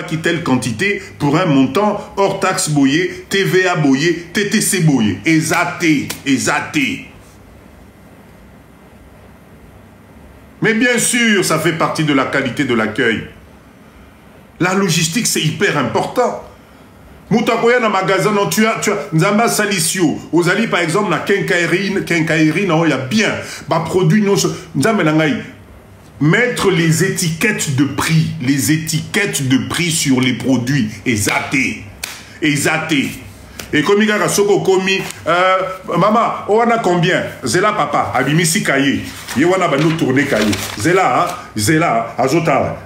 Qui telle quantité pour un montant hors taxe boyé, TVA boyé, TTC boyé. Exacté. Mais bien sûr, ça fait partie de la qualité de l'accueil. La logistique, c'est hyper important. Moutakoya na magasin, non, tu as Nzamba Salisio. Aux alliés, par exemple, na Kenkairi, non, il y a bien. Bah, produit, non, Nzamba Nangaï. Mettre les étiquettes de prix sur les produits, exacté. Et comme il y a soko komi, maman, on a combien? Zela papa, abimisi kaye. Yewana bano tourner kaye. Zela, azotal,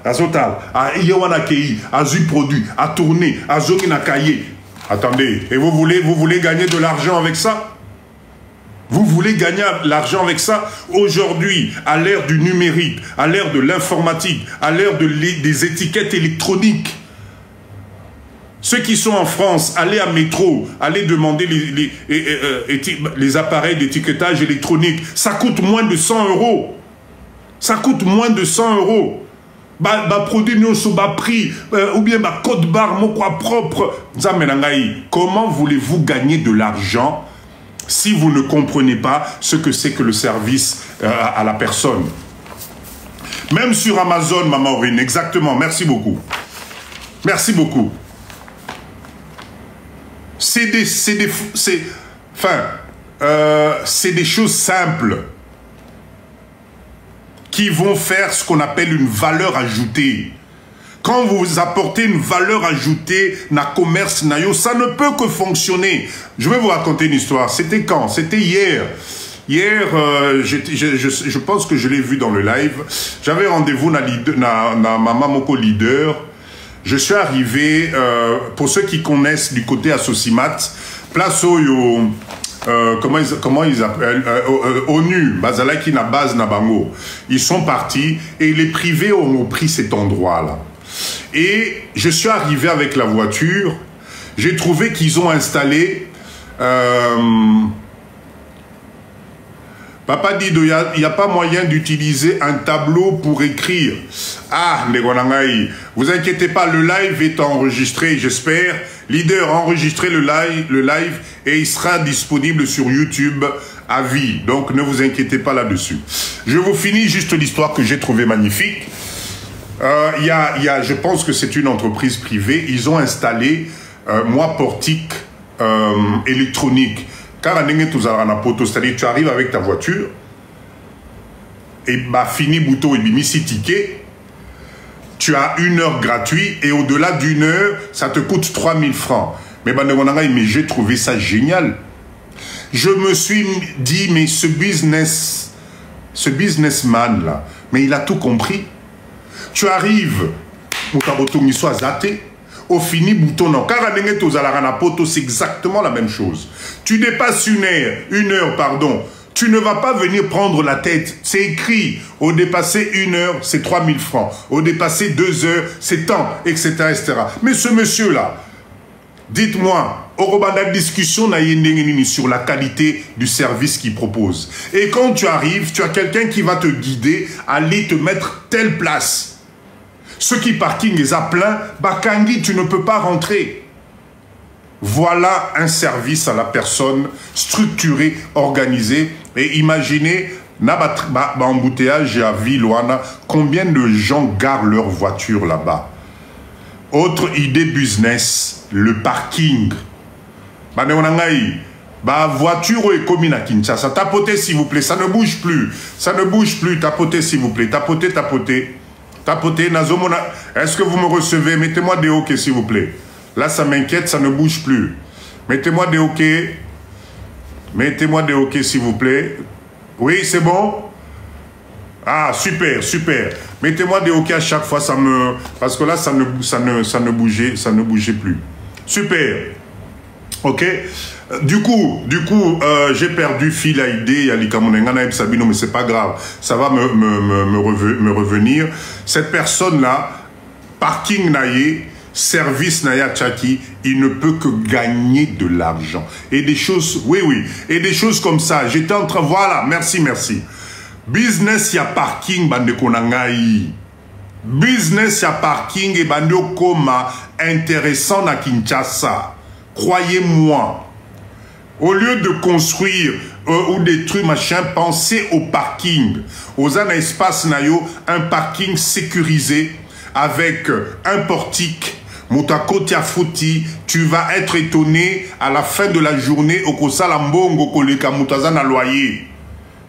yewana kei, azu produit, à tourner, azoki na kaye. Attendez, et vous voulez gagner de l'argent avec ça? Vous voulez gagner l'argent avec ça? Aujourd'hui, à l'ère du numérique, à l'ère de l'informatique, à l'ère des étiquettes électroniques, ceux qui sont en France, allez à Métro, allez demander les appareils d'étiquetage électronique. Ça coûte moins de 100 €. Ça coûte moins de 100 €. Produit nous sous bas prix, ou bien code barre, mon quoi propre. Comment voulez-vous gagner de l'argent si vous ne comprenez pas ce que c'est que le service à la personne? Même sur Amazon, Maman Aurine, exactement, merci beaucoup. Merci beaucoup. C'est des choses simples qui vont faire ce qu'on appelle une valeur ajoutée. Quand vous apportez une valeur ajoutée dans le commerce, ça ne peut que fonctionner. Je vais vous raconter une histoire. C'était quand? C'était hier. Hier, je pense que je l'ai vu dans le live. J'avais rendez-vous dans Maman Moko Leader. Je suis arrivé, pour ceux qui connaissent du côté Associmat, place Oyo, comment ils appellent, ONU, Bazalaki na base na bango. Ils sont partis et les privés ont pris cet endroit-là. Et je suis arrivé avec la voiture, j'ai trouvé qu'ils ont installé... Papa dit, il n'y a pas moyen d'utiliser un tableau pour écrire. Ah, vous inquiétez pas, le live est enregistré, j'espère. Leader, enregistrez le live et il sera disponible sur YouTube à vie. Donc, ne vous inquiétez pas là-dessus. Je vous finis juste l'histoire que j'ai trouvée magnifique. Je pense que c'est une entreprise privée. Ils ont installé portique électronique. Car c'est-à-dire tu arrives avec ta voiture et fini bouton et bimisi ticket, tu as 1 heure gratuite et au-delà d'1 heure, ça te coûte 3000 francs. Mais j'ai trouvé ça génial. Je me suis dit, mais ce businessman là, mais il a tout compris. Tu arrives, soit zaté. Au fini bouton non. Car c'est exactement la même chose. Tu dépasses 1 heure, pardon. Tu ne vas pas venir prendre la tête. C'est écrit. Au dépasser 1 heure, c'est 3000 francs. Au dépasser 2 heures, c'est tant, etc., etc. Mais ce monsieur-là, dites-moi, au discussion sur la qualité du service qu'il propose. Et quand tu arrives, tu as quelqu'un qui va te guider, aller te mettre telle place. Ceux qui parking est à plein, Bakangi, tu ne peux pas rentrer. Voilà un service à la personne, structuré, organisé. Et imaginez, embouteillage à Villouana, combien de gens garent leur voiture là-bas. Autre idée business, le parking. Voiture est commune à Kinshasa. Tapotez s'il vous plaît, ça ne bouge plus. Ça ne bouge plus, tapotez s'il vous plaît. Tapotez. Tapotez, Nazomona. Est-ce que vous me recevez? Mettez-moi des OK, s'il vous plaît. Là, ça m'inquiète, ça ne bouge plus. Mettez-moi des OK. Mettez-moi des OK, s'il vous plaît. Oui, c'est bon? Ah, super, super. Mettez-moi des OK à chaque fois, ça me... Parce que là, ça ne bougeait plus. Super. OK? Du coup, j'ai perdu fil à idée, mais c'est pas grave. Ça va me revenir. Cette personne-là, parking naïe, service naïa tchaki, il ne peut que gagner de l'argent. Et des choses, oui, et des choses comme ça. J'étais en train, voilà, merci. Business, il y a parking, bande konangaï. business ya parking et bandio koma intéressant na Kinshasa. Croyez-moi. Au lieu de construire ou des trucs machin, pensez au parking. Aux un espace nayo, un parking sécurisé avec un portique. Moutako tiafouti, tu vas être étonné à la fin de la journée au Kosalambongo koleka moutazana loyer.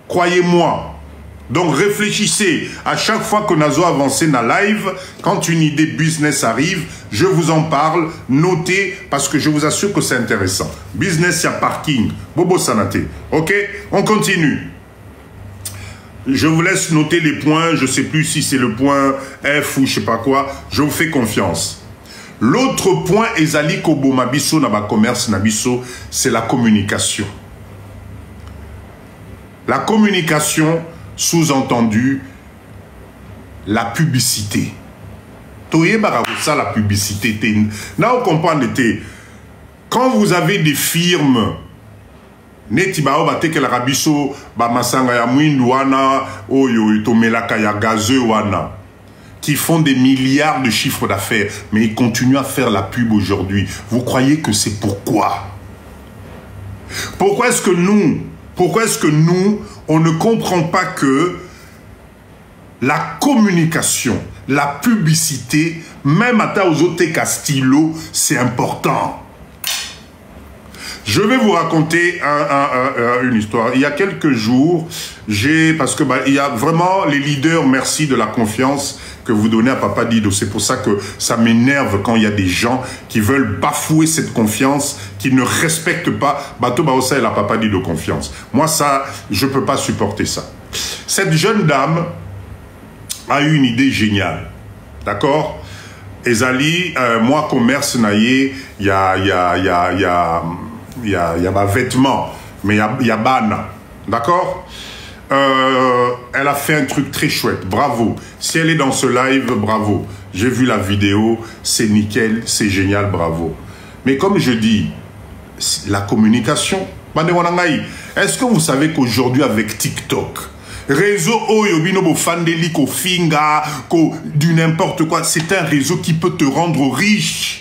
Croyez-moi. Donc réfléchissez, à chaque fois que Nazo avance dans live, quand une idée business arrive, je vous en parle, notez, parce que je vous assure que c'est intéressant. Business, il y a parking, Bobo Sanate. Ok, on continue. Je vous laisse noter les points, je ne sais plus si c'est le point F ou je ne sais pas quoi, je vous fais confiance. L'autre point, Ezali Koboma Biso, Naba Commerce Nabiso, c'est la communication. La communication, sous-entendu, la publicité. Toye ça, la publicité. Là, on comprend, quand vous avez des firmes, netibao bateke la rabiso, ba masanga ya mwindu wana, oyo itomelaka ya gazeux wana, qui font des milliards de chiffres d'affaires, mais ils continuent à faire la pub aujourd'hui. Vous croyez que c'est pourquoi? Pourquoi est-ce que nous, on ne comprend pas que la communication, la publicité, même à aux autres Castillo, c'est important. Je vais vous raconter une histoire. Il y a quelques jours, parce que il y a vraiment les leaders, merci de la confiance que vous donnez à Papa Dido. C'est pour ça que ça m'énerve quand il y a des gens qui veulent bafouer cette confiance, qui ne respectent pas Bato Baosa et la Papa Dido confiance. Moi, ça, je ne peux pas supporter ça. Cette jeune dame a eu une idée géniale. D'accord? Ezali, moi, commerce naïe, il y a ma vêtement, mais il y a Bana. D'accord? Elle a fait un truc très chouette, bravo. Si elle est dans ce live, bravo. J'ai vu la vidéo, c'est nickel, c'est génial, bravo. Mais comme je dis, la communication, est-ce que vous savez qu'aujourd'hui avec TikTok, réseau Oyobino Fandeli ko Finga, du n'importe quoi, c'est un réseau qui peut te rendre riche.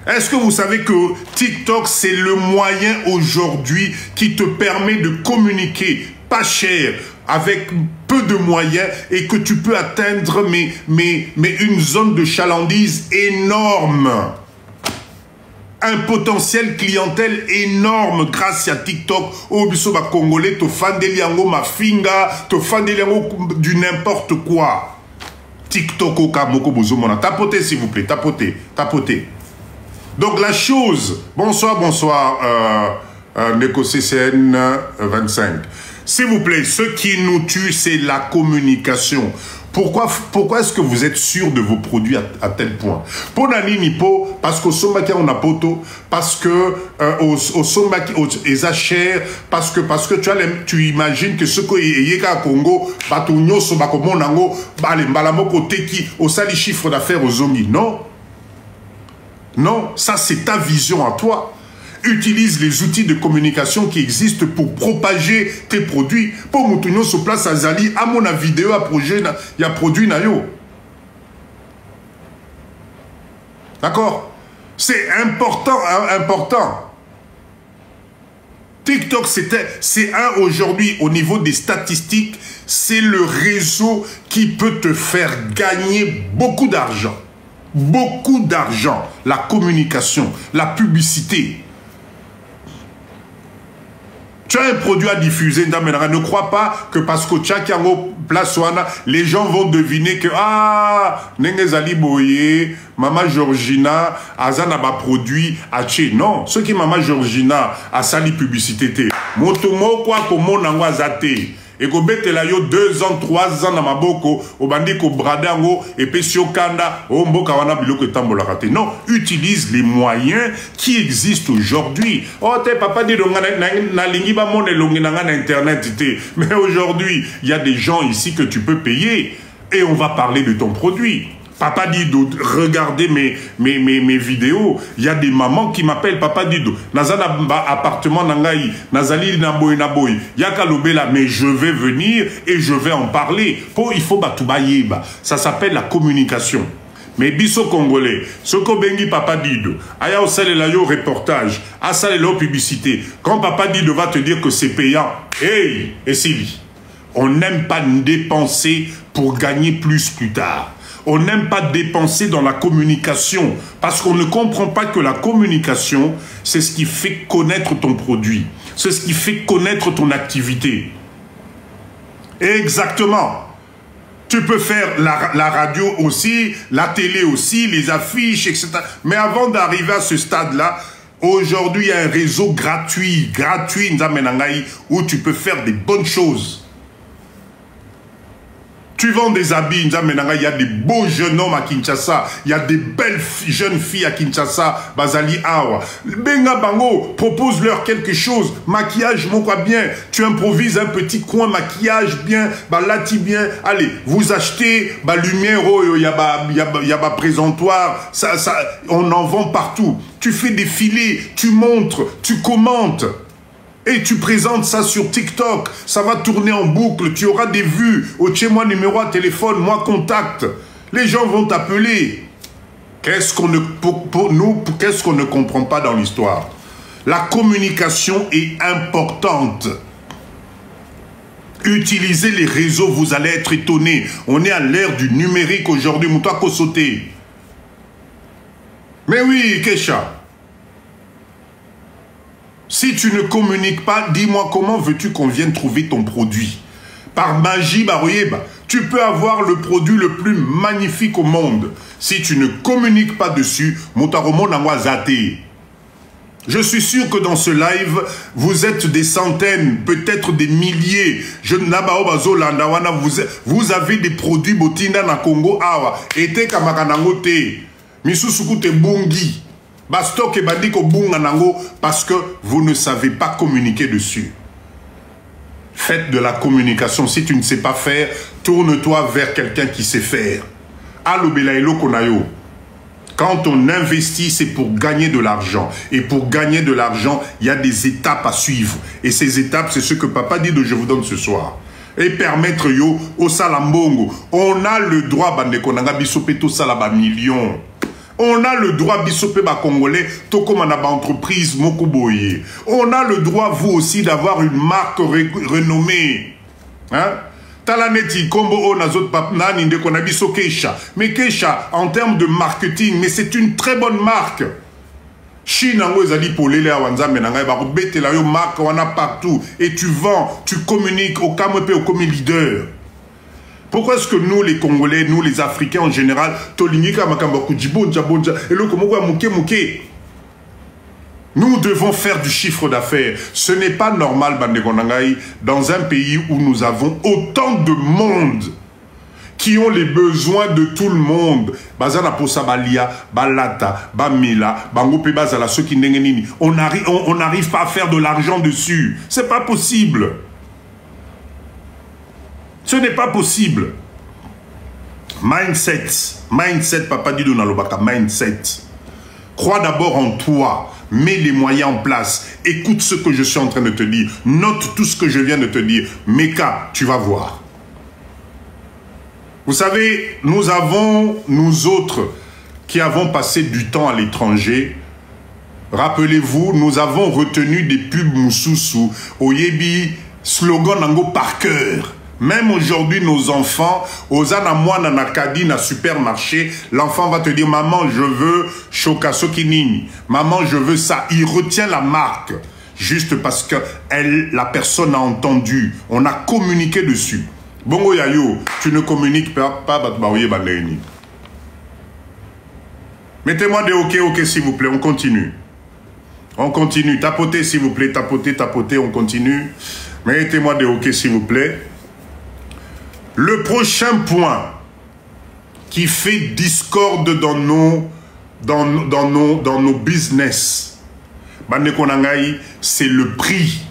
Est-ce que vous savez que TikTok, c'est le moyen aujourd'hui qui te permet de communiquer pas cher, avec peu de moyens, et que tu peux atteindre mais une zone de chalandise énorme. Un potentiel clientèle énorme grâce à TikTok. Au bisoba congolais, to fandeliango ma finga, to fandeliango du n'importe quoi. TikTok au kamoko bozomona. Tapotez s'il vous plaît, tapotez, tapotez. Donc la chose, bonsoir, Neko CCN 25. S'il vous plaît, ce qui nous tue, c'est la communication. Pourquoi est-ce que vous êtes sûr de vos produits à tel point? Pour Nani Nipo, parce qu'au Sombaki on a poto, parce que au Sombaki on cher, parce que tu imagines que ce que yeka Congo, batunyo sobako monango, balamoko teki, au sali chiffre d'affaires aux zongi. Non. Non, ça c'est ta vision à toi. Utilise les outils de communication qui existent pour propager tes produits. Pour Moutounio sur place à Zali, à mon vidéo, à projet, il y a produit Nayo. D'accord? C'est important, important. TikTok, c'est aujourd'hui, au niveau des statistiques, c'est le réseau qui peut te faire gagner beaucoup d'argent. Beaucoup d'argent. La communication, la publicité. Tu as un produit à diffuser, ne crois pas que parce que tu as place, les gens vont deviner que Nengezali Boye, Mama Georgina, Azana ba produit, Aché. Non, ce qui Mama Georgina a sali publicité. Motomo quoi comme mon angoazate. Et ko betela yo 2 ans, 3 ans na maboko, obandi ko bradango, et pe siokanda, o mboka wana biloko tambola raté. Non, utilise les moyens qui existent aujourd'hui. Oh, te papa dit na lingi ba mon elongi na internet té. Mais aujourd'hui, il y a des gens ici que tu peux payer et on va parler de ton produit. Papa Dido, regardez mes vidéos. Il y a des mamans qui m'appellent Papa Dido. Nazana appartement nangai, nazali naboy naboy. Yaka lobela, mais je vais venir et je vais en parler. Il faut batoubaye. Ça s'appelle la communication. Mais biso congolais, ce qu'on bengi Papa Dido, aya osale la yo reportage, asale la publicité. Quand Papa Dido va te dire que c'est payant, hey, et Sylvie, on n'aime pas dépenser pour gagner plus tard. On n'aime pas dépenser dans la communication parce qu'on ne comprend pas que la communication, c'est ce qui fait connaître ton produit. C'est ce qui fait connaître ton activité. Exactement. Tu peux faire la radio aussi, la télé aussi, les affiches, etc. Mais avant d'arriver à ce stade-là, aujourd'hui, il y a un réseau gratuit, où tu peux faire des bonnes choses. Tu vends des habits, il y a des beaux jeunes hommes à Kinshasa, il y a des belles jeunes filles à Kinshasa, Bazali Awa. Benga Bango, propose-leur quelque chose, maquillage, mon quoi bien, tu improvises un petit coin, maquillage bien, balati bien, allez, vous achetez, lumière, il y a présentoir, ça, on en vend partout. Tu fais des filets, tu montres, tu commentes. Et tu présentes ça sur TikTok, ça va tourner en boucle, tu auras des vues. Chez moi, numéro à téléphone, moi, contact. Les gens vont t'appeler. Qu'est-ce qu'on ne comprend pas dans l'histoire? La communication est importante. Utilisez les réseaux, vous allez être étonnés. On est à l'ère du numérique aujourd'hui, Moutoua Kosoté. Mais oui, Kesha. Si tu ne communiques pas, dis-moi comment veux-tu qu'on vienne trouver ton produit? Par magie, tu peux avoir le produit le plus magnifique au monde. Si tu ne communiques pas dessus, je suis sûr que dans ce live, vous êtes des centaines, peut-être des milliers. Vous avez des produits botinda na Congo awa. Ete kamakanango te. Misusuku te bungi. Bastok et bandiko bunga nango parce que vous ne savez pas communiquer dessus. Faites de la communication. Si tu ne sais pas faire, tourne-toi vers quelqu'un qui sait faire. Alobelailo konayo. Quand on investit, c'est pour gagner de l'argent. Et pour gagner de l'argent, il y a des étapes à suivre. Et ces étapes, c'est ce que Papa dit de je vous donne ce soir. Et permettre yo au salambongo. On a le droit, bandekonanga bisopeto salaba millions. On a le droit, bisopé ba congolais, tokomanaba entreprise mokoboye. On a le droit, vous aussi, d'avoir une marque renommée. Hein? Talaneti, Kombo, Nazot, Papnani, Ndekonabiso, Keisha. Mais Keisha, en termes de marketing, mais c'est une très bonne marque. Chine, marque, on a partout. Et tu vends, tu communiques au Kamwepe, au commis leader. Pourquoi est-ce que nous, les Congolais, nous, les Africains en général, nous devons faire du chiffre d'affaires. Ce n'est pas normal, Bandekonangaï, dans un pays où nous avons autant de monde qui ont les besoins de tout le monde. Bazana Posabalia, Balata, Bamila, Bangope Bazala, ceux qui n'engenini. On n'arrive pas à faire de l'argent dessus. C'est pas possible. Ce n'est pas possible. Mindset. Mindset, Papa Dido Nalobaka, mindset. Crois d'abord en toi. Mets les moyens en place. Écoute ce que je suis en train de te dire. Note tout ce que je viens de te dire. Meka, tu vas voir. Vous savez, nous avons, nous autres, qui avons passé du temps à l'étranger, rappelez-vous, nous avons retenu des pubs Moussousou, Oyebi, slogan Nango par cœur. Même aujourd'hui, nos enfants, aux Anamouana Nakadi, na supermarché, l'enfant va te dire, maman, je veux Chokasokinini. Maman, je veux ça. Il retient la marque. Juste parce que la personne a entendu. On a communiqué dessus. Bongo Yayo, tu ne communiques pas, Batbaouye Bandeni. Mettez-moi des ok, s'il vous plaît. On continue. On continue. Tapotez, s'il vous plaît. Tapotez, on continue. Mettez-moi des ok, s'il vous plaît. Le prochain point qui fait discorde dans nos business, c'est le prix.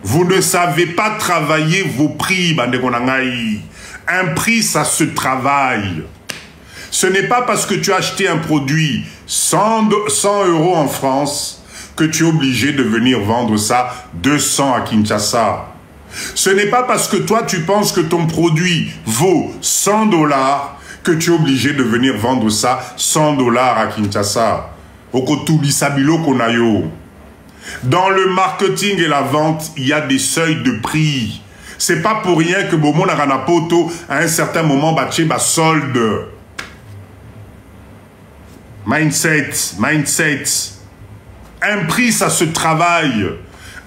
Vous ne savez pas travailler vos prix, Bandekonangaï. Un prix, ça se travaille. Ce n'est pas parce que tu as acheté un produit 100 € en France que tu es obligé de venir vendre ça 200 à Kinshasa. Ce n'est pas parce que toi tu penses que ton produit vaut 100 $ que tu es obligé de venir vendre ça 100 $ à Kinshasa. Dans le marketing et la vente, il y a des seuils de prix. C'est pas pour rien que Bomo Naranapoto, à un certain moment, solde. Mindset. Un prix, ça se travaille.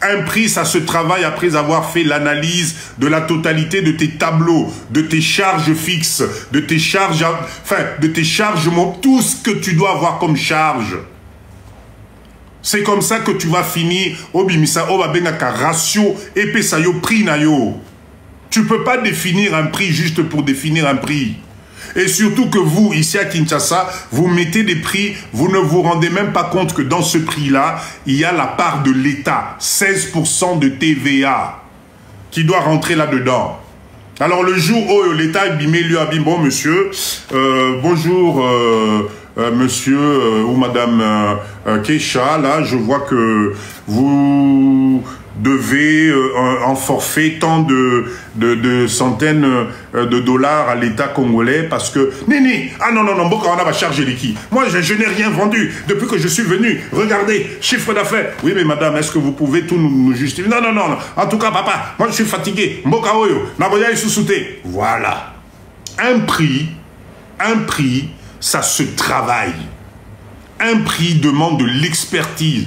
Un prix, ça se travaille après avoir fait l'analyse de la totalité de tes tableaux, de tes charges fixes, de tes charges, tout ce que tu dois avoir comme charge. C'est comme ça que tu vas finir au bimisa, au babenaka ratio et pesayo prix na yo. Tu peux pas définir un prix juste pour définir un prix. Et surtout que vous, ici à Kinshasa, vous mettez des prix, vous ne vous rendez même pas compte que dans ce prix-là, il y a la part de l'État, 16% de TVA, qui doit rentrer là-dedans. Alors le jour où l'État lui a dit, bon monsieur, bonjour monsieur ou madame Keisha, là je vois que vous devez en forfait tant de centaines de dollars à l'État congolais parce que... non, Boka, on va charger les qui. Moi, je n'ai rien vendu depuis que je suis venu. Regardez, chiffre d'affaires. Oui, mais madame, est-ce que vous pouvez tout nous justifier? Non. En tout cas, papa, moi, je suis fatigué. Mboka Oyo, Naboya Isusute. Voilà. Un prix, ça se travaille. Un prix demande de l'expertise.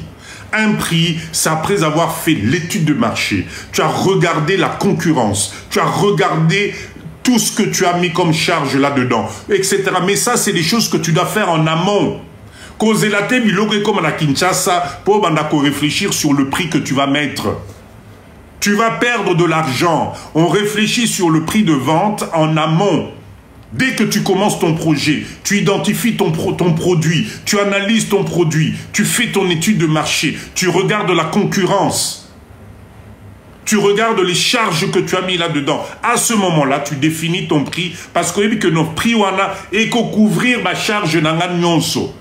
Un prix, c'est après avoir fait l'étude de marché. Tu as regardé la concurrence. Tu as regardé tout ce que tu as mis comme charge là-dedans, etc. Mais ça, c'est des choses que tu dois faire en amont. Causer la tête, comme à la Kinshasa, pour réfléchir sur le prix que tu vas mettre. Tu vas perdre de l'argent. On réfléchit sur le prix de vente en amont. Dès que tu commences ton projet, tu identifies ton produit, tu analyses ton produit, tu fais ton étude de marché, tu regardes la concurrence, tu regardes les charges que tu as mis là-dedans. À ce moment-là, tu définis ton prix parce que nos prix wana et qu'au couvrir ma charge nanga nyonso.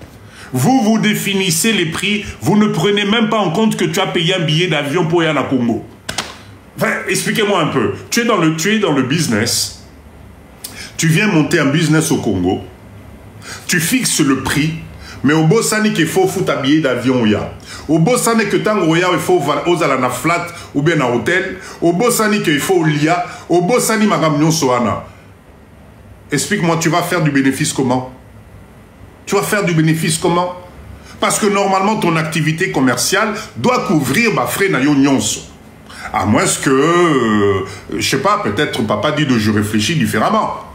Vous définissez les prix, vous ne prenez même pas en compte que tu as payé un billet d'avion pour y aller à Congo. Enfin, expliquez-moi un peu. Tu es dans le business. Tu viens monter un business au Congo, tu fixes le prix, mais au Bossani qu'il faut foutre un billet d'avion, au Bossani que tango il faut aux à la flat ou bien à hôtel, au Bossani qu'il faut lia, au Bossani magam soana. Explique-moi, tu vas faire du bénéfice comment? Tu vas faire du bénéfice comment? Parce que normalement ton activité commerciale doit couvrir ma frais na yo nyonso. À moins que, je sais pas, peut-être papa dit que je réfléchis différemment.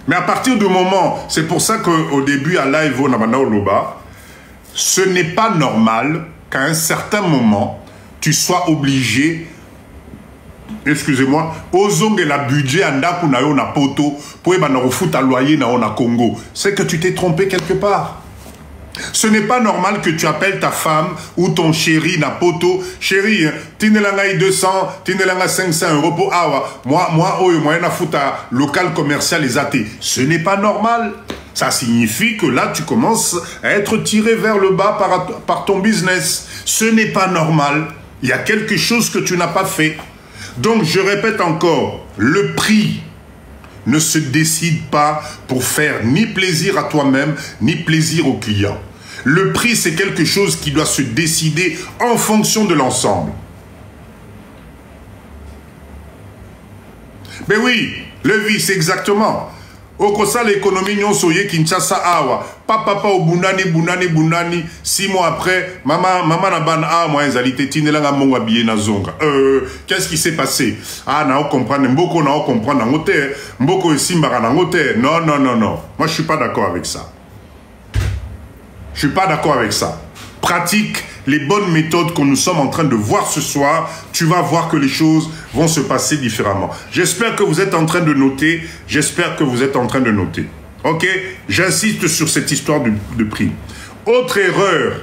Mais à partir du moment, c'est pour ça qu'au début, à live, ce n'est pas normal qu'à un certain moment, tu sois obligé, excusez-moi, aux la budget andaku na yo na poto pour foutre à loyer na Congo. C'est que tu t'es trompé quelque part. Ce n'est pas normal que tu appelles ta femme ou ton chéri na poto. Chéri, tinelanga 200, tinelanga 500 € pour awa. Moi, na futa local commercial les athées. Ce n'est pas normal. Ça signifie que là, tu commences à être tiré vers le bas par ton business. Ce n'est pas normal. Il y a quelque chose que tu n'as pas fait. Donc, je répète encore, le prix ne se décide pas pour faire ni plaisir à toi-même, ni plaisir au client. Le prix, c'est quelque chose qui doit se décider en fonction de l'ensemble. Mais oui, le vice, exactement. Au kosa l'économie nyonso ye Kinshasa awa. Papa au bunani. 6 mois après, maman na ban a moi ezalité tinelanga monga biye na zonga. Qu'est-ce qui s'est passé? Ah na o comprendre mboko na o comprendre na ngote, mboko esimbaka na ngote. Non. Moi je suis pas d'accord avec ça. Je suis pas d'accord avec ça. Pratique les bonnes méthodes que nous sommes en train de voir ce soir, tu vas voir que les choses vont se passer différemment. J'espère que vous êtes en train de noter. J'espère que vous êtes en train de noter. Ok? J'insiste sur cette histoire de prix. Autre erreur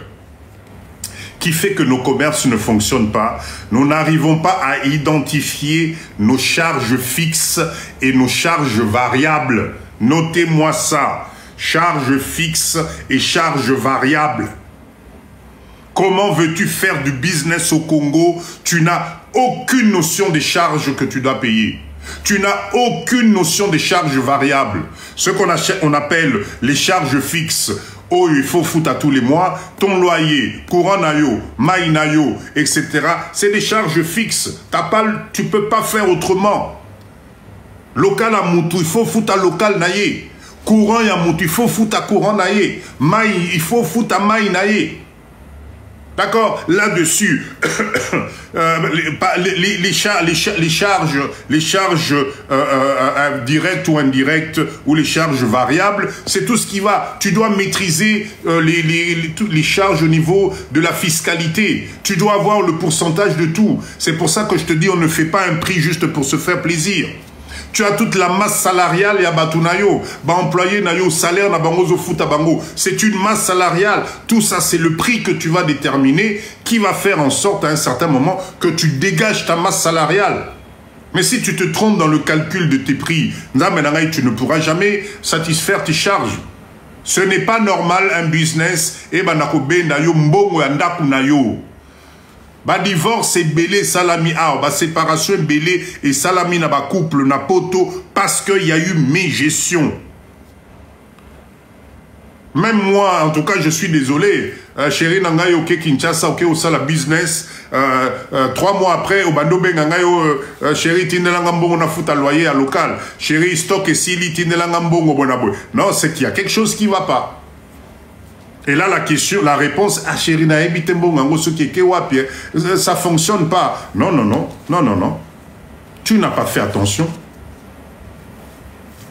qui fait que nos commerces ne fonctionnent pas, nous n'arrivons pas à identifier nos charges fixes et nos charges variables. Notez-moi ça. charges fixes et charges variables. Comment veux-tu faire du business au Congo? Tu n'as aucune notion des charges que tu dois payer. Tu n'as aucune notion des charges variables. Ce qu'on appelle les charges fixes. Oh, il faut foutre à tous les mois, ton loyer, courant nayo, maï nayo, etc. C'est des charges fixes. Tu ne peux pas faire autrement. Local à Moutou, il faut foutre à local naye. Courant à Moutou, il faut foutre à courant naye. Maï, il faut foutre à maï naye. D'accord? Là-dessus, les charges directes ou indirectes ou les charges variables, c'est tout ce qui va. Tu dois maîtriser les charges au niveau de la fiscalité. Tu dois avoir le pourcentage de tout. C'est pour ça que je te dis, on ne fait pas un prix juste pour se faire plaisir. Tu as toute la masse salariale et à Batunayo, employé nayo, salaire na bango zo futa bango. C'est une masse salariale. Tout ça, c'est le prix que tu vas déterminer qui va faire en sorte à un certain moment que tu dégages ta masse salariale. Mais si tu te trompes dans le calcul de tes prix, tu ne pourras jamais satisfaire tes charges. Ce n'est pas normal un business et banakobe nayo mbongo ya ndaku nayo. Ba divorce et belé salami ba séparation belé et salami na ba couple na poto parce qu'il y a eu mégestion. Même moi, en tout cas, je suis désolé. Chéri nangaye ok Kinshasa ok au sala business. 3 mois après, au bando bengangayo chéri tindelanga mbongo na futa loyer à local. Chéri stock et sili tindelanga mbongo bonaboy. Non, c'est qu'il y a quelque chose qui va pas. Et là, la réponse, chéri, ça fonctionne pas. Non, non, non, non, non, non. Tu n'as pas fait attention.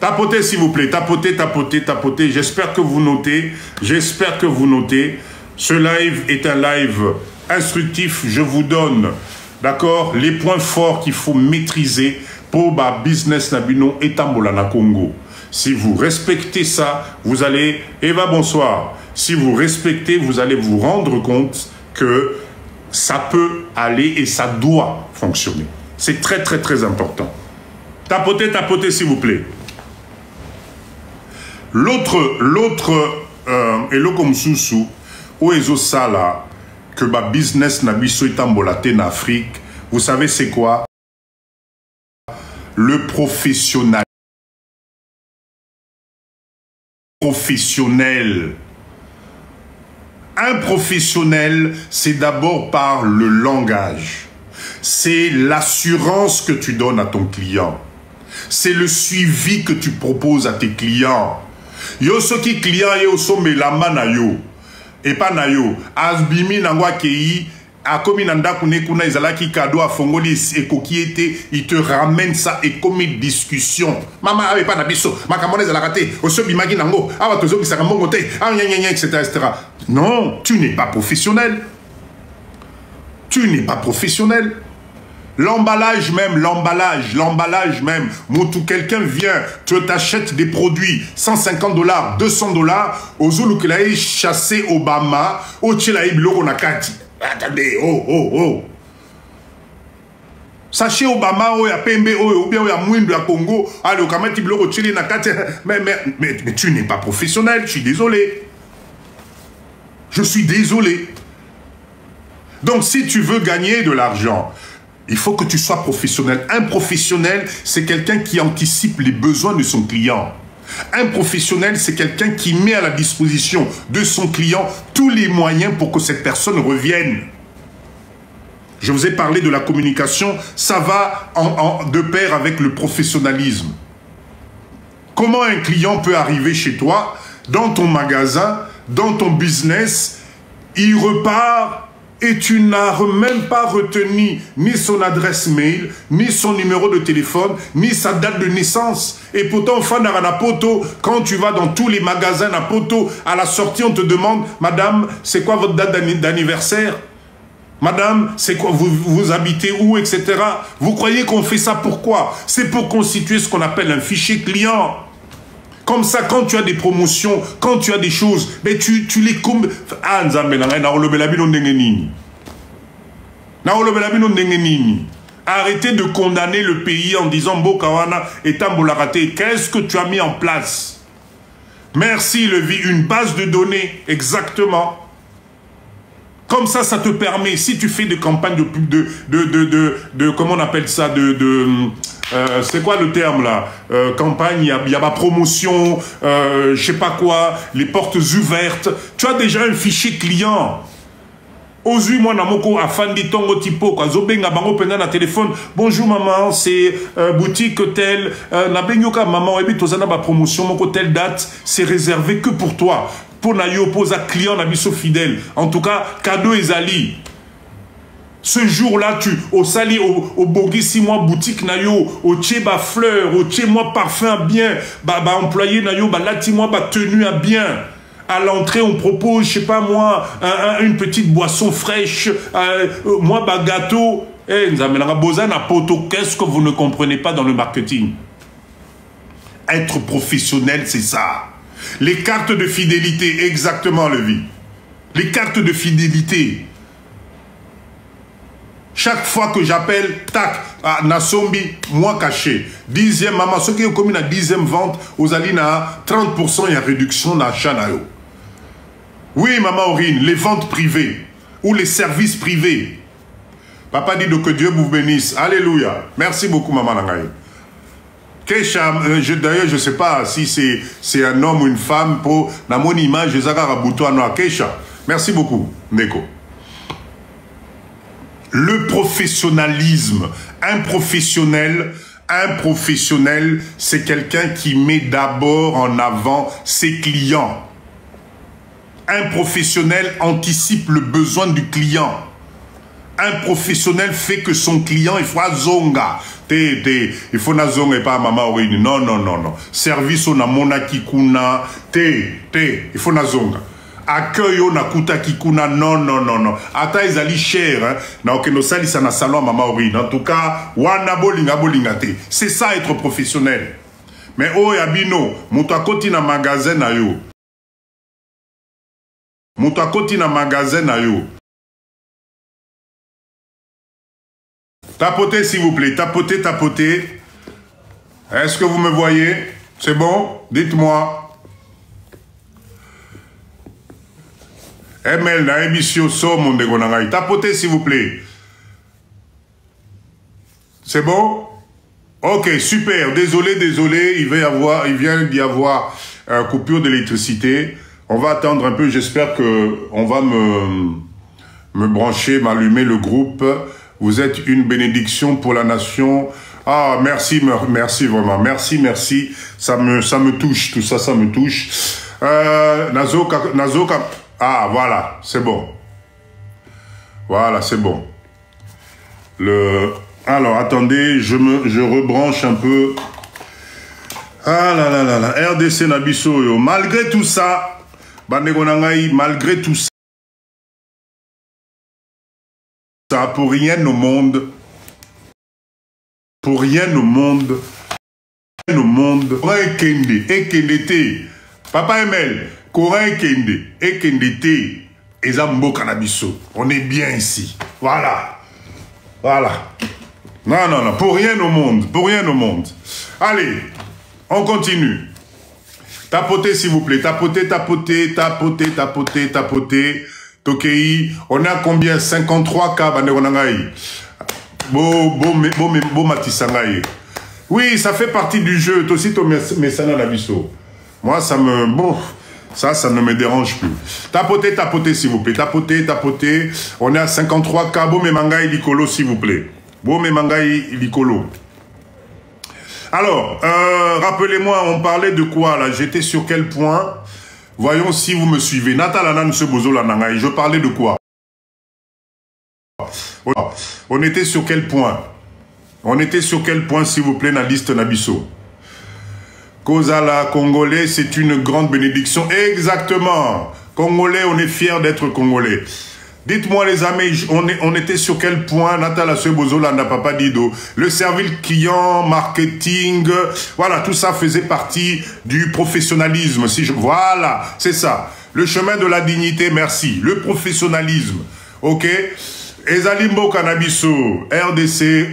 Tapotez, s'il vous plaît. Tapotez, tapotez, tapotez. J'espère que vous notez. J'espère que vous notez. Ce live est un live instructif. Je vous donne, d'accord, les points forts qu'il faut maîtriser pour ma business nabino et Tambola na Congo. Si vous respectez ça, vous allez... Eva, bonsoir. Si vous respectez, vous allez vous rendre compte que ça peut aller et ça doit fonctionner. C'est très, très, très important. Tapotez, tapotez, s'il vous plaît. L'autre, Elokom Soussou, Oezo Sala, que ma business n'a biso itambolate en Afrique, vous savez c'est quoi? Le professionnel. Un professionnel, c'est d'abord par le langage. C'est l'assurance que tu donnes à ton client. C'est le suivi que tu proposes à tes clients. Yo soki client yo so melama na yo. Et pas na yo. Asbimi nangwa kei. A komi nanda kune kuna izalaki kado a fongoli et kokiete, il te ramène ça et comme une discussion. Maman avait pas d'abisso, ma camone la raté, au sobi magi nango, ah tozo qui s'est monté, etc., etc. Non, tu n'es pas professionnel. Tu n'es pas professionnel. L'emballage même, l'emballage même. Moutou, quelqu'un vient, tu t'achètes des produits, $150, $200, au Zulu qu'il a chassé Obama, au Tchilaïb Loronakati. Attendez, oh. Sachez Obama, oh, ya Pembe, oh, bien, ya Mouindou, ya Congo, allez, au Kamati Bloro Tchili, Nakati. Mais tu n'es pas professionnel, je suis désolé. Je suis désolé. Donc, si tu veux gagner de l'argent, il faut que tu sois professionnel. Un professionnel, c'est quelqu'un qui anticipe les besoins de son client. Un professionnel, c'est quelqu'un qui met à la disposition de son client tous les moyens pour que cette personne revienne. Je vous ai parlé de la communication, ça va de pair avec le professionnalisme. Comment un client peut arriver chez toi, dans ton magasin, dans ton business, il repart et tu n'as même pas retenu ni son adresse mail, ni son numéro de téléphone, ni sa date de naissance. Et pourtant, quand tu vas dans tous les magasins à Poto, à la sortie, on te demande, madame, c'est quoi votre date d'anniversaire? Madame, c'est quoi, vous habitez où, etc. Vous croyez qu'on fait ça pourquoi? C'est pour constituer ce qu'on appelle un fichier client. Comme ça, quand tu as des promotions, quand tu as des choses, mais tu les combes. Ah, arrêtez de condamner le pays en disant Bokawana et Tambolarate. Qu'est-ce que tu as mis en place? Merci, Levi. Une base de données, exactement. Comme ça te permet, si tu fais des campagnes de comment on appelle ça, c'est quoi le terme là, campagne, il y a ma promotion, je sais pas quoi, les portes ouvertes, tu as déjà un fichier client. Ozui moi namoko afandi tongo tipo kwa zobenga bango penda na téléphone. Bonjour maman, c'est boutique tel na benyoka maman ebi tozana ba promotion moko telle date, c'est réservé que pour toi. Pour na yo posa client na biso fidèle. En tout cas, cadeau ezali. Ce jour-là, tu au sali au bogi 6 mois boutique na yo, au tché ba fleur, au tché moi parfum bien, ba employé na yo ba lati moi ba tenue à bien. À l'entrée, on propose, je sais pas moi, une petite boisson fraîche, moi, bah, gâteau. Qu'est-ce que vous ne comprenez pas dans le marketing? Être professionnel, c'est ça. Les cartes de fidélité, exactement, Levi. Les cartes de fidélité. Chaque fois que j'appelle, tac, à Nasombi, moi caché. 10e, maman, ceux qui ont commis la 10e vente, aux Alina, 30%, il y a réduction d'achat. Oui, maman Aurine, les ventes privées ou les services privés. Papa dit que Dieu vous bénisse. Alléluia. Merci beaucoup, maman Nangaï. Keisha, d'ailleurs, je ne sais pas si c'est un homme ou une femme pour dans mon image, Keisha. Merci beaucoup, Neko. Le professionnalisme. Un professionnel, c'est quelqu'un qui met d'abord en avant ses clients. Un professionnel anticipe le besoin du client. Un professionnel fait que son client, il faut zonga. Il faut na zonga et pas maman Aurine. Non, non, non, non. Service on a monaki kuna. Il faut na zonga. Accueil on a kuta kikuna. Non, non, non, non. Ata ezali cher. Hein. Na okeno sali sa na salon maman Aurine. En tout cas, wana bolinga bolinga te. C'est ça être professionnel. Mais oh yabino, mutakoti na magasin na yo. Mutakoti na magasin na yo. Tapotez s'il vous plaît, tapotez, tapotez. Est-ce que vous me voyez? C'est bon? Dites-moi. ML na émission so mon degonangai. Tapotez s'il vous plaît. C'est bon? Ok, super. Désolé, désolé. Il vient d'y avoir coupure d'électricité. On va attendre un peu, j'espère qu'on va me brancher, m'allumer le groupe. Vous êtes une bénédiction pour la nation. Ah, merci, merci vraiment. Merci, merci. Ça me touche, tout ça, ça me touche. Nazoka. Ah, voilà, c'est bon. Voilà, c'est bon. Alors, attendez, je rebranche un peu. Ah là là là là, RDC Nabiso, yo. Malgré tout ça, malgré tout ça, pour rien au monde, Papa Emel, Corin Kende, Ekendete, Ezambo Canabiso. On est bien ici. Voilà. Voilà. Non, non, non, pour rien au monde, pour rien au monde. Allez, on continue. Tapotez, s'il vous plaît. Tapotez, tapotez, tapotez, tapotez, tapotez. Tokei, on a combien? 53 cas, Bandegonangaï. Bo Matisangaï. Oui, ça fait partie du jeu. Toi aussi, ton Messana Nabiso. Moi, ça me... Bon, ça ne me dérange plus. Tapotez, tapotez, s'il vous plaît. Tapotez, tapotez. On est à 53 cas. Bo Memangaï Likolo, s'il vous plaît. Bo Memangaï Likolo. Alors, rappelez-moi, on parlait de quoi là? J'étais sur quel point? Voyons si vous me suivez. Natalana Nse Lanangaï, je parlais de quoi? On était sur quel point? On était sur quel point, s'il vous plaît, na liste Nabiso? Kozala, Congolais, c'est une grande bénédiction. Exactement. Congolais, on est fiers d'être Congolais. Dites-moi les amis, on était sur quel point? Natala Sebozolanda Papa Dido. Le service client, marketing, voilà, tout ça faisait partie du professionnalisme. Voilà, c'est ça. Le chemin de la dignité, merci. Le professionnalisme, ok? Ezalimbo Canabiso, RDC.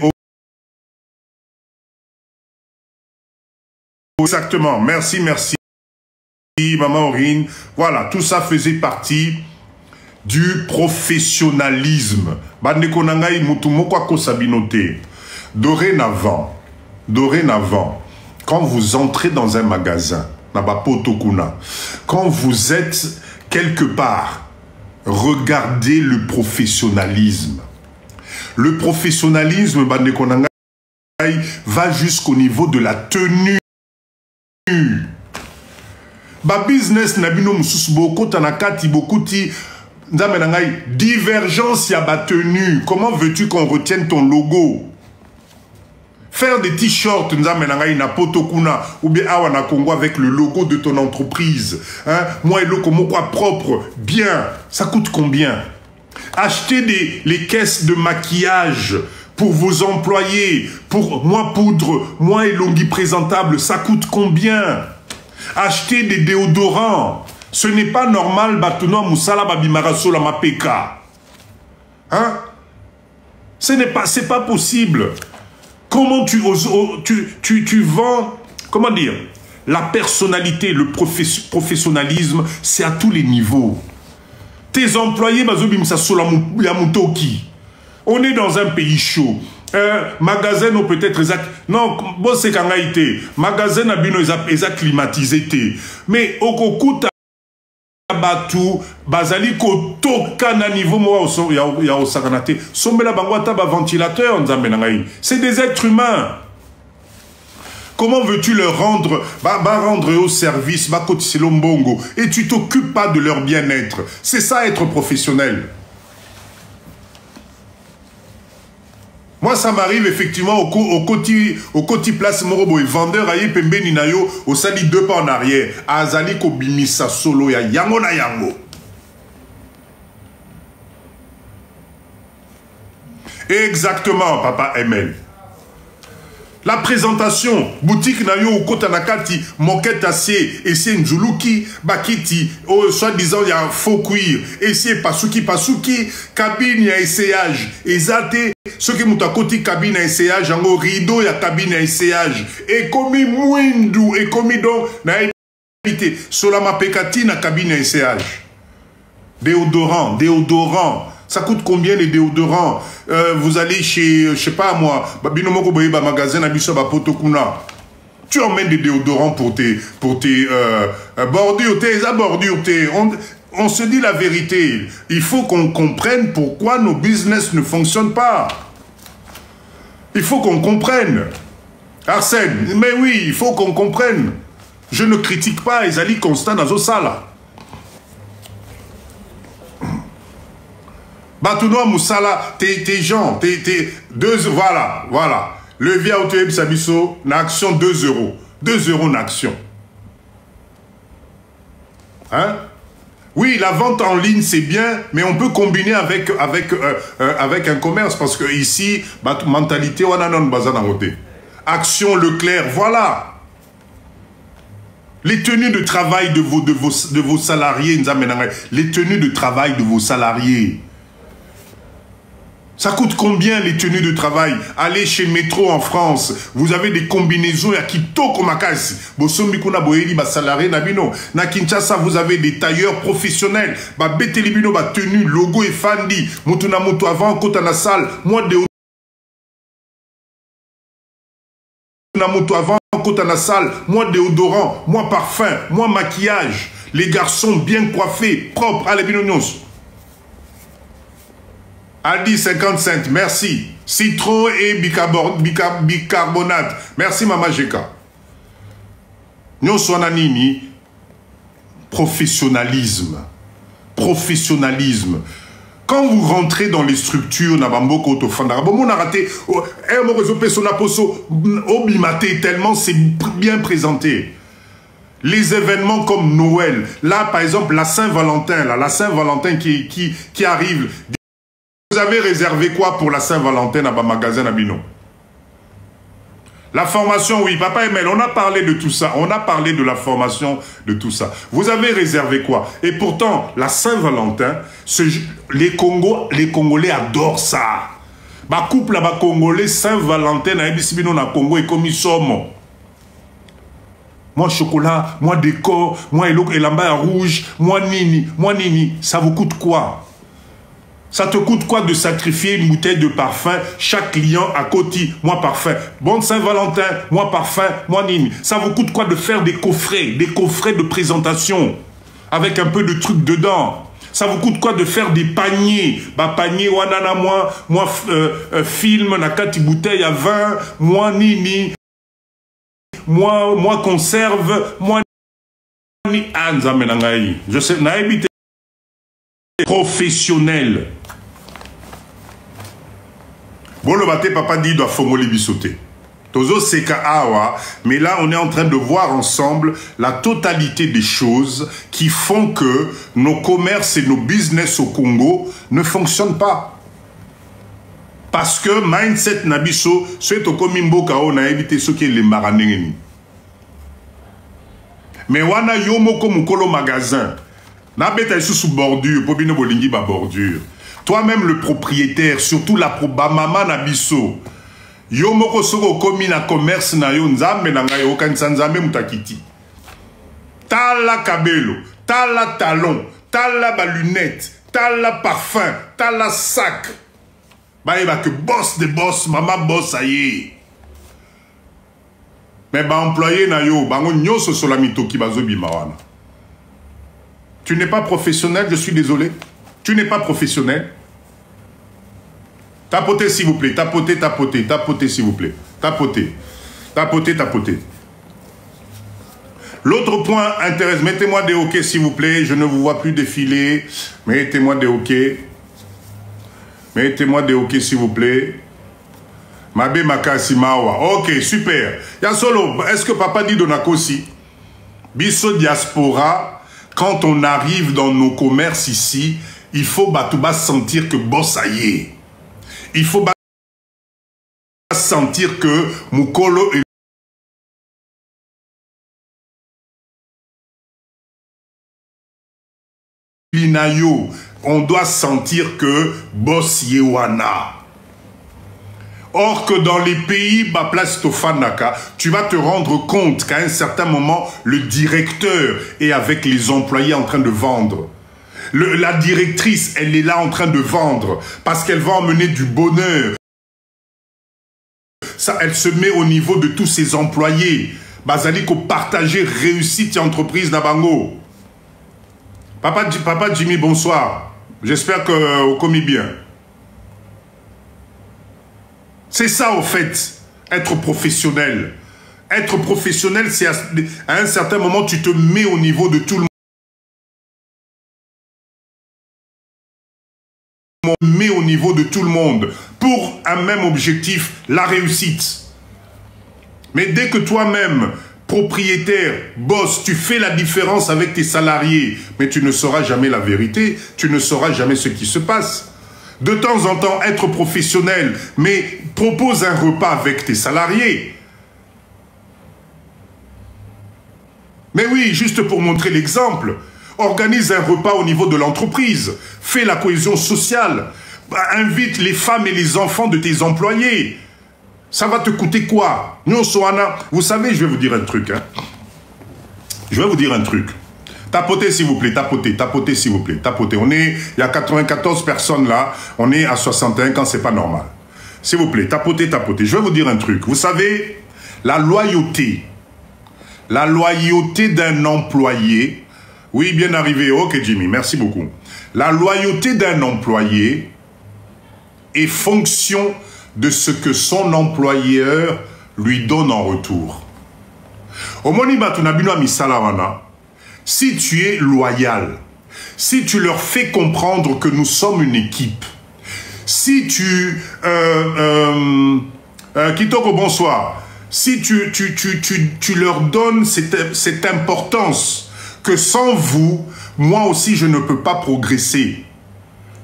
Exactement, merci, merci. Maman Aurine, voilà, tout ça faisait partie du professionnalisme. Dorénavant, quand vous entrez dans un magasin, quand vous êtes quelque part, regardez le professionnalisme. Le professionnalisme va jusqu'au niveau de la tenue. Business nabino mususu boko tanakati bokuti divergence ya ba tenue. Comment veux-tu qu'on retienne ton logo? Faire des t-shirts na potokuna ou bien awana Congo avec le logo de ton entreprise. Hein? Moi et le comme quoi propre, bien, ça coûte combien? Acheter les caisses de maquillage pour vos employés, pour moi poudre, moi elongi présentable, ça coûte combien? Acheter des déodorants, ce n'est pas normal. Batuno musala babimara sola mapeka. Hein? C'est pas possible. Comment tu vends, comment dire, la personnalité, le professionnalisme, c'est à tous les niveaux. Tes employés, bazobimsa sola yamutoki. On est dans un pays chaud. Magasin ou peut-être exact. Non, bon c'est quand été. Magasin a bien climatisé. Mais au cokuta batu bazali kotoka na niveau moi ya o sakanate. Sombela bangwata ba ventilateur nzambe na ngai. C'est des êtres humains. Comment veux-tu leur rendre rendre au service mbongo et tu t'occupes pas de leur bien-être? C'est ça être professionnel. Moi, ça m'arrive effectivement au Koti Place Morobo et vendeur aïe pembe ninayo au sali 2 pas en arrière. Azali ko bimisa solo ya yango na yango. Exactement, papa ML. La présentation, boutique nayo au Kotanakati, moquette acier, et c'est Nzuluki, Bakiti, soi-disant il y a un faux cuir, et c'est Pasuki, cabine ya essayage, et zate, ce qui m'a côté cabine à essayage, en rideau ya cabine à essayage, et commis mouindou, et commis donc, na évité, solama pekati na cabine à essayage. Déodorant. Ça coûte combien les déodorants? Vous allez chez, je sais pas moi, magasin tu emmènes des déodorants pour tes bordures, on se dit la vérité. Il faut qu'on comprenne pourquoi nos business ne fonctionnent pas. Il faut qu'on comprenne. Arsène, mais oui, il faut qu'on comprenne. Je ne critique pas Ezali Constant dans Osala. Batuno Moussala, tes gens, voilà. Le via Autoeb Sabiso, l'action 2 €. 2 € l'action. Hein? Oui, la vente en ligne, c'est bien, mais on peut combiner avec un commerce, parce que ici, mentalité, on a non bazar dans côté. Action Leclerc, voilà. Les tenues de travail de vos salariés, les tenues de travail de vos salariés. Ça coûte combien les tenues de travail? Allez chez Métro en France, vous avez des combinaisons à Kitoko Makasi. Bosombikuna Boeli, salarié Nabino. Na Kinshasa, vous avez des tailleurs professionnels. Betelibino, tenue, logo et Fandi. Mutuna Mutu avant, Kotana salle. Moi, moi déodorant, moi parfum, moi maquillage. Les garçons bien coiffés, propres. Allez, Binonios. Aldi 55, merci. Citron et bicarbonate. Merci, Mama Jeka. Nous sommes nini. Professionnalisme. Quand vous rentrez dans les structures, tellement c'est bien présenté. Les événements comme Noël, là par exemple la Saint-Valentin, qui arrive. Vous avez réservé quoi pour la Saint-Valentin à magasin Abino? La formation, oui, papa Emel, on a parlé de tout ça. On a parlé de la formation, de tout ça. Vous avez réservé quoi? Et pourtant, la Saint-Valentin, les Congolais adorent ça. Ma couple là-bas congolais, Saint-Valentin, na Ebisibino na Congo et comme ils sommes. moi chocolat, moi décor, moi elamba rouge, moi nini, ça vous coûte quoi? Ça te coûte quoi de sacrifier une bouteille de parfum, chaque client à côté, moi parfum, bon Saint-Valentin, moi parfum, moi nini. Ça vous coûte quoi de faire des coffrets de présentation, avec un peu de trucs dedans? Ça vous coûte quoi de faire des paniers? Bah panier, wanana, moi film, nakati bouteille à vin, moi nini, moi conserve, moi ni anzamenangai. Je sais, naïbité professionnel. Bon, le matin, papa dit doit formuler bisoté. Tozo seka awa, mais là, on est en train de voir ensemble la totalité des choses qui font que nos commerces et nos business au Congo ne fonctionnent pas. Parce que mindset nabiso, c'est au komimbo kao na évité ce qui est les maranengeni. Mais wana yomo comme kolo magasin, na beta sous bordure, pour bino bolingi ba bordure. Toi-même le propriétaire, surtout la probamama nabiso. Yo moko soko komi na commerce na yo nzambe na ngai okanisa nzambe mutakiti. Tala kabelo, tala talon, tala ba lunette, tala parfum, tala sac. Ba eba que boss de boss, mama boss aye. Mais ba employé na yo, bango nyoso solamito ki bazo bimawana. Tu n'es pas professionnel, je suis désolé. Tu n'es pas professionnel. Tapotez s'il vous plaît, tapotez, tapotez, tapotez s'il vous plaît. Tapotez, tapotez, tapotez. L'autre point intéresse, mettez-moi des OK s'il vous plaît, je ne vous vois plus défiler. Mettez-moi des OK. Mettez-moi des OK s'il vous plaît. Mabe Makasi Mawa. Ok, super. Yasolo, est-ce que papa dit Donakosi? Biso diaspora, quand on arrive dans nos commerces ici, il faut batouba sentir que boss ça y est. Il faut sentir que Mukolo est Linayo. On doit sentir que boss yewana. Or que dans les pays, place Tofanaka, tu vas te rendre compte qu'à un certain moment, le directeur est avec les employés en train de vendre. La directrice, elle est là en train de vendre parce qu'elle va emmener du bonheur. Ça, elle se met au niveau de tous ses employés. Bazaliko partager réussite et entreprise Nabango. Papa Jimmy, bonsoir. J'espère que vous commis bien. C'est ça, au fait, être professionnel. Être professionnel, c'est à un certain moment, tu te mets au niveau de tout le monde. Met au niveau de tout le monde pour un même objectif, la réussite. Mais dès que toi-même, propriétaire, boss, tu fais la différence avec tes salariés, mais tu ne sauras jamais la vérité, tu ne sauras jamais ce qui se passe. De temps en temps, être professionnel, mais propose un repas avec tes salariés. Mais oui, juste pour montrer l'exemple, organise un repas au niveau de l'entreprise, fais la cohésion sociale, invite les femmes et les enfants de tes employés. Ça va te coûter quoi? Vous savez, je vais vous dire un truc. Hein. Je vais vous dire un truc. Tapotez s'il vous plaît, tapotez, tapotez s'il vous plaît, tapotez. Il y a 94 personnes là, on est à 61 quand c'est pas normal. S'il vous plaît, tapotez, tapotez. Je vais vous dire un truc. Vous savez, la loyauté d'un employé. Oui, bien arrivé. Ok, Jimmy, merci beaucoup. La loyauté d'un employé est fonction de ce que son employeur lui donne en retour. Si tu es loyal, si tu leur fais comprendre que nous sommes une équipe, si tu... Kitoko, bonsoir. Si tu leur donnes cette importance que sans vous, moi aussi, je ne peux pas progresser.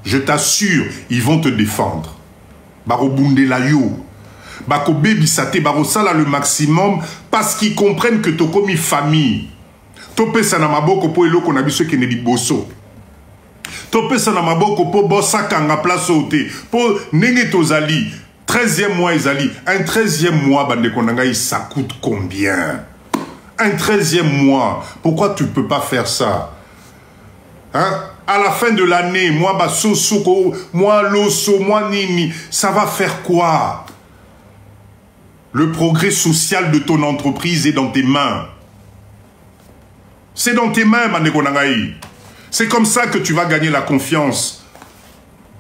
Je t'assure, ils vont te défendre. Baro Bundelayo. Bako Bebisate, Baro Sala le maximum, parce qu'ils comprennent que tu comme une famille. Tope Sanamaboko po eloko na biso qui ne dit bosso. Tope Sanamaboko po bossa kanga place ote. Po nenge tozali. 13e mois, Isali. Un 13e mois, bande konanga, ça coûte combien? Un 13e mois. Pourquoi tu ne peux pas faire ça? Hein? À la fin de l'année, moi, Basosoko, moi, Loso, moi, Nini, ça va faire quoi? Le progrès social de ton entreprise est dans tes mains. C'est dans tes mains, Manekonangaï. C'est comme ça que tu vas gagner la confiance.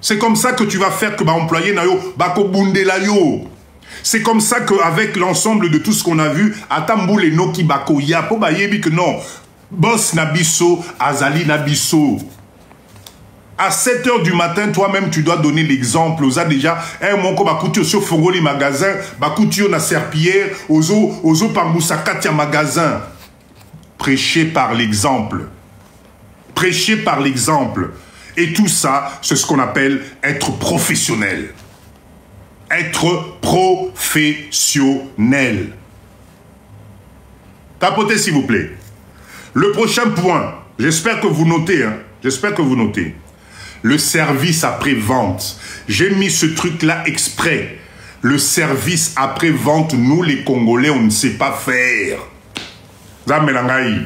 C'est comme ça que tu vas faire que employé nayo, bakobundela yo. C'est comme ça qu'avec l'ensemble de tout ce qu'on a vu, Atamboul et Noki Bako, ya po bayebi que non, boss nabiso, azali nabiso. À 7 h du matin, toi-même, tu dois donner l'exemple. Oza déjà, mon ko bakuti sur Fongoli magasin, bakuti na serpillière, ozo par Moussakatia magasin. Prêcher par l'exemple. Prêcher par l'exemple. Et tout ça, c'est ce qu'on appelle être professionnel. Être professionnel. Tapotez, s'il vous plaît. Le prochain point, j'espère que vous notez, hein, j'espère que vous notez. Le service après-vente. J'ai mis ce truc-là exprès. Le service après-vente, nous les Congolais, on ne sait pas faire. Zamelangaï.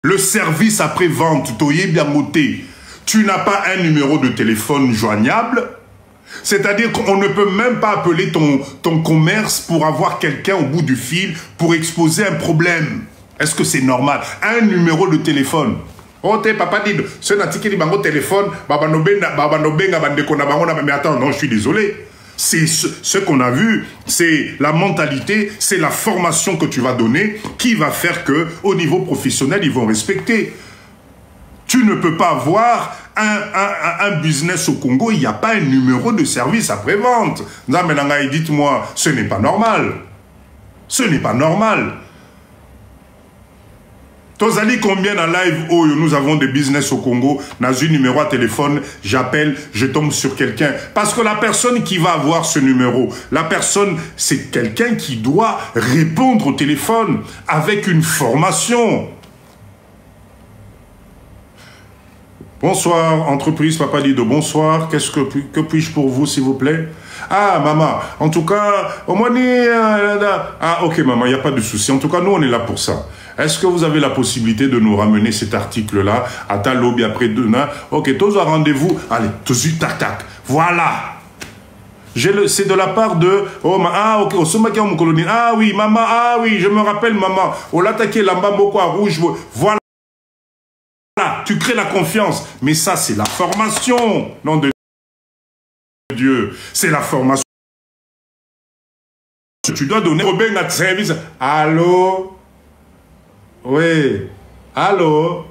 Le service après-vente, toyé bien noté. Tu n'as pas un numéro de téléphone joignable. C'est-à-dire qu'on ne peut même pas appeler ton commerce pour avoir quelqu'un au bout du fil pour exposer un problème. Est-ce que c'est normal? Un numéro de téléphone. Oh, papa dit, ce n'a pas de téléphone, mais attends, non, je suis désolé. C'est ce qu'on a vu, c'est la mentalité, c'est la formation que tu vas donner qui va faire que, au niveau professionnel, ils vont respecter. Tu ne peux pas avoir un business au Congo, il n'y a pas un numéro de service après-vente. Dites-moi, ce n'est pas normal. Ce n'est pas normal. Tozali combien en live où nous avons des business au Congo, dans un numéro à téléphone, j'appelle, je tombe sur quelqu'un. Parce que la personne qui va avoir ce numéro, la personne, c'est quelqu'un qui doit répondre au téléphone avec une formation. Bonsoir, entreprise Papa Dido, bonsoir. Que puis-je pour vous, s'il vous plaît? Ah, maman, en tout cas, au moins... Ah, ok, maman, il n'y a pas de souci. En tout cas, nous, on est là pour ça. Est-ce que vous avez la possibilité de nous ramener cet article-là à ta lobby après demain? Ok, tous à rendez-vous. Allez, tous tac tac. Voilà. C'est de la part de... Oh, ah, ok, ah oui, maman, ah oui, je me rappelle, maman. On l'attaquait là-bas, beaucoup à rouge. Voilà. Tu crées la confiance. Mais ça, c'est la formation. Nom de Dieu. C'est la formation. Tu dois donner au bien notre service. Allô? Oui. Allô?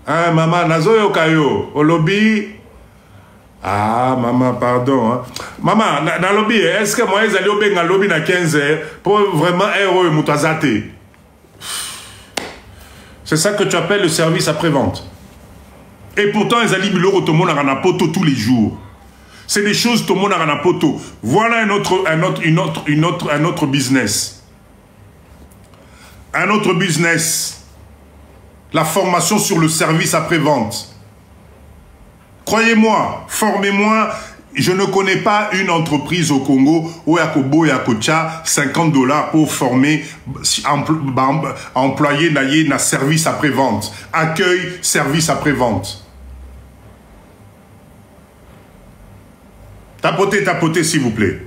Hein, maman, nazoyo kayo. Au lobby? Ah, maman, pardon. Hein. Maman, dans le lobby, est-ce que moi, ils allaient au bien dans lobby dans 15 heures pour vraiment héros et moutazate? C'est ça que tu appelles le service après-vente. Et pourtant, ils allaient biloko tout le monde a poto tous les jours. C'est des choses tout le monde a poto. Voilà un autre business. Un autre business. La formation sur le service après-vente. Croyez-moi, formez-moi. Je ne connais pas une entreprise au Congo où Yakobo et Yakocha 50 $ pour former employé na service après-vente. Accueil, service après-vente. Tapotez, s'il vous plaît.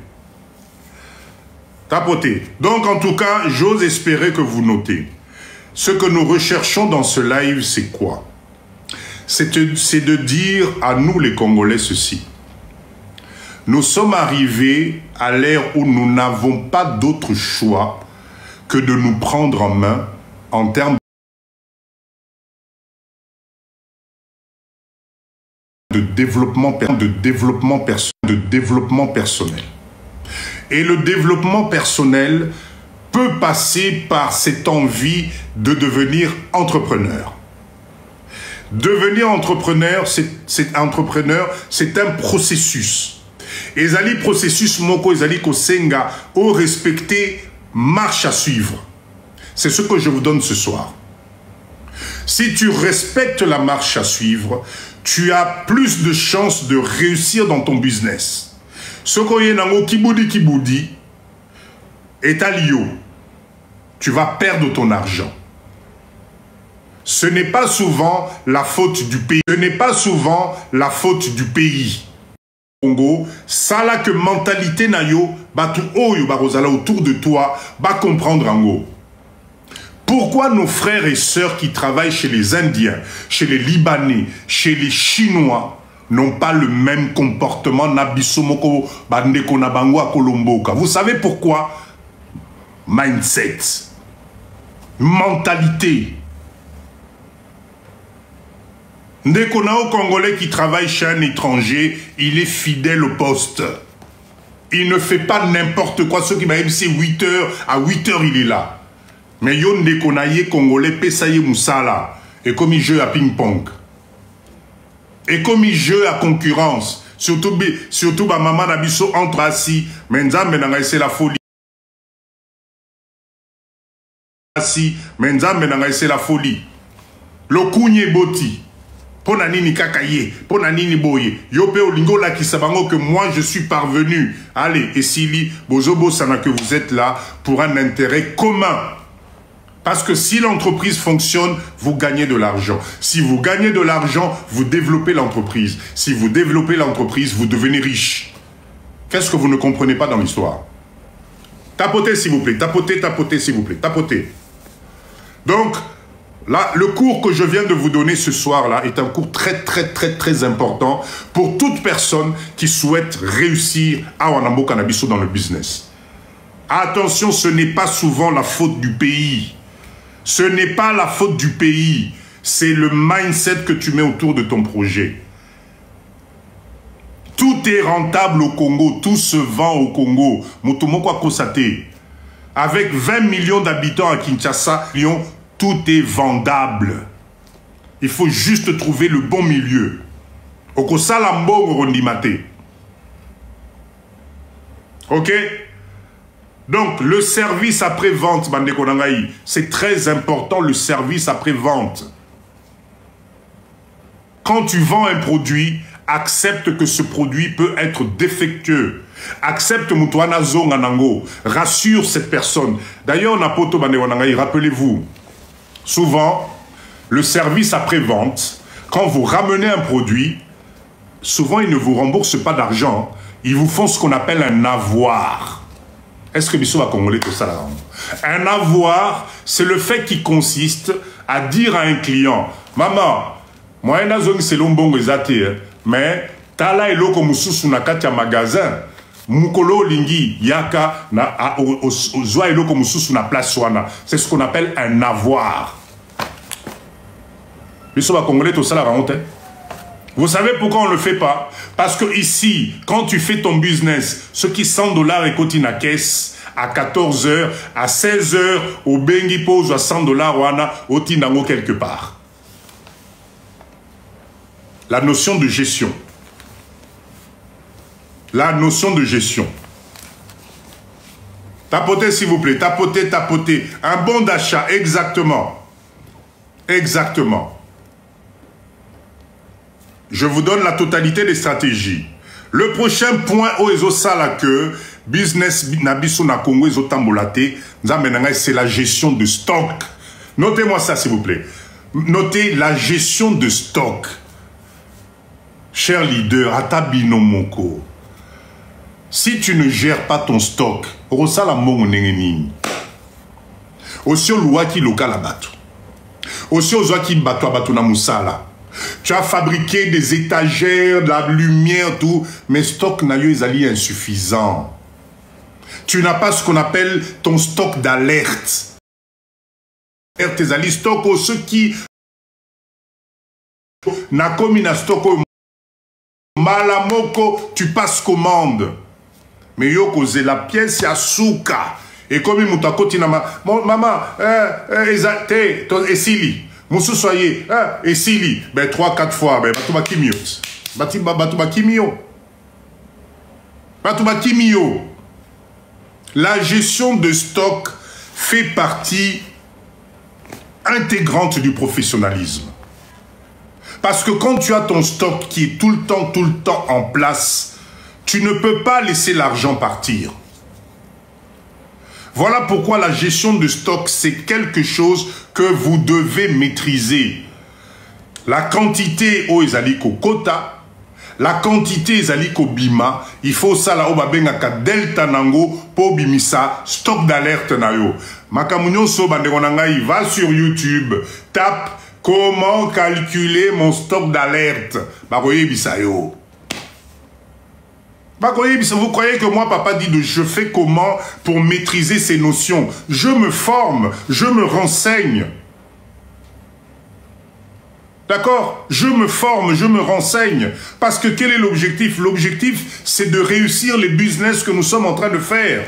Tapotez. Donc, en tout cas, j'ose espérer que vous notez. Ce que nous recherchons dans ce live, c'est quoi? C'est de dire à nous, les Congolais, ceci. Nous sommes arrivés à l'ère où nous n'avons pas d'autre choix que de nous prendre en main en termes de développement personnel. Et le développement personnel peut passer par cette envie de devenir entrepreneur. Devenir entrepreneur, c'est un processus. Et zali processus moko ezali kosenga au respecter marche à suivre. C'est ce que je vous donne ce soir. Si tu respectes la marche à suivre, tu as plus de chances de réussir dans ton business. Ce qu'on y nango kiboudi est à Lio. tu vas perdre ton argent. Ce n'est pas souvent la faute du pays. Ce n'est pas souvent la faute du pays. Congo, ça là que mentalité na yo, batu oyo barozala autour de toi, va comprendre en gros. Pourquoi nos frères et sœurs qui travaillent chez les Indiens, chez les Libanais, chez les Chinois, n'ont pas le même comportement n'abisomoko bandeko na bango a Kolomboka? Vous savez pourquoi? Mindset. Mentalité. Ndeko nao Congolais qui travaille chez un étranger, il est fidèle au poste. Il ne fait pas n'importe quoi. Ceux qui m'ont dit c'est 8 heures, à 8 heures il est là. Mais yon ndeko naye Congolais, pesaye moussala. Et comme il joue à ping-pong. Et comme il joue à concurrence. Surtout ma maman Nabiso entre assis. Mais Nzambe c'est la folie. Assis. Mais Nzambe c'est la folie. Le kounye boti. Pona nini kakaye, pona nini boye. Yope olingo la ki sabango que moi je suis parvenu. Allez, et Sili, Bozobo Sana que vous êtes là pour un intérêt commun. Parce que si l'entreprise fonctionne, vous gagnez de l'argent. Si vous gagnez de l'argent, vous développez l'entreprise. Si vous développez l'entreprise, vous devenez riche. Qu'est-ce que vous ne comprenez pas dans l'histoire? Tapotez s'il vous plaît, tapotez, tapotez s'il vous plaît, tapotez. Donc, là, le cours que je viens de vous donner ce soir-là est un cours très important pour toute personne qui souhaite réussir à Wanambo Cannabiso dans le business. Attention, ce n'est pas souvent la faute du pays. Ce n'est pas la faute du pays. C'est le mindset que tu mets autour de ton projet. Tout est rentable au Congo. Tout se vend au Congo. Motomoko Kosate. Avec 20 millions d'habitants à Kinshasa, Lyon, tout est vendable. Il faut juste trouver le bon milieu. Okosalambo Rondimate. Ok? Donc, le service après-vente, Bandeko Nangaï, c'est très important, le service après-vente. Quand tu vends un produit, accepte que ce produit peut être défectueux. Accepte Moutouana Zonganango. Rassure cette personne. D'ailleurs, Napoto Bandeko Nangaï, rappelez-vous, souvent, le service après-vente, quand vous ramenez un produit, souvent, ils ne vous remboursent pas d'argent. Ils vous font ce qu'on appelle un avoir. Est-ce que Bissou va congolais tout ça là? Un avoir, c'est le fait qui consiste à dire à un client, maman, moi, c'est l'ombongo ezate, mais tala eloko mususu na kati ya magasin, mukolo lingi yaka na ozwa eloko mususu na place wana. C'est ce qu'on appelle un avoir. Bissou va congolais tout ça là honte. Vous savez pourquoi on ne le fait pas? Parce que ici, quand tu fais ton business, ce qui 100 $ et côté na caisse, à 14 h, à 16 h, au bengi pose à 100 $, wana, au tinango quelque part. La notion de gestion. La notion de gestion. Tapotez s'il vous plaît, tapotez, tapotez. Un bon d'achat, exactement. Exactement. Je vous donne la totalité des stratégies. Le prochain point au Ezosala que business nabiso na Congo Ezotambolate, c'est la gestion de stock. Notez-moi ça s'il vous plaît. Notez la gestion de stock. Cher leader, Atabino Moko, si tu ne gères pas ton stock, Rosala Mongo Nengenini, aussi au Louaki local à Batou, aussi au Zoaki Batou à Batou na Moussala. Tu as fabriqué des étagères, de la lumière, tout, mais stock nayo est insuffisant. Tu n'as pas ce qu'on appelle ton stock d'alerte. Tes alliés stock au ceux qui n'a commis un stock au malamoko, tu passes commande. Mais yo cause la pièce ya souka. Et comme il m'a dit, maman, et Sili. Moussou soyez, et Sili, ben 3-4 fois, ben Batouba Kimio. Batouba Kimio. Batouba Kimio. La gestion de stock fait partie intégrante du professionnalisme. Parce que quand tu as ton stock qui est tout le temps en place, tu ne peux pas laisser l'argent partir. Voilà pourquoi la gestion de stock, c'est quelque chose que vous devez maîtriser. La quantité au ezaliko quota, la quantité ezaliko bima, il faut ça là au babengaka delta nango po bimisa stock d'alerte na yo. Makamunyo so bandekonanga, va sur YouTube, tape comment calculer mon stock d'alerte. Bakoye bisayo. Vous croyez que moi, papa dit de je fais comment pour maîtriser ces notions? Je me forme, je me renseigne. D'accord? Je me forme, je me renseigne. Parce que quel est l'objectif? L'objectif, c'est de réussir les business que nous sommes en train de faire.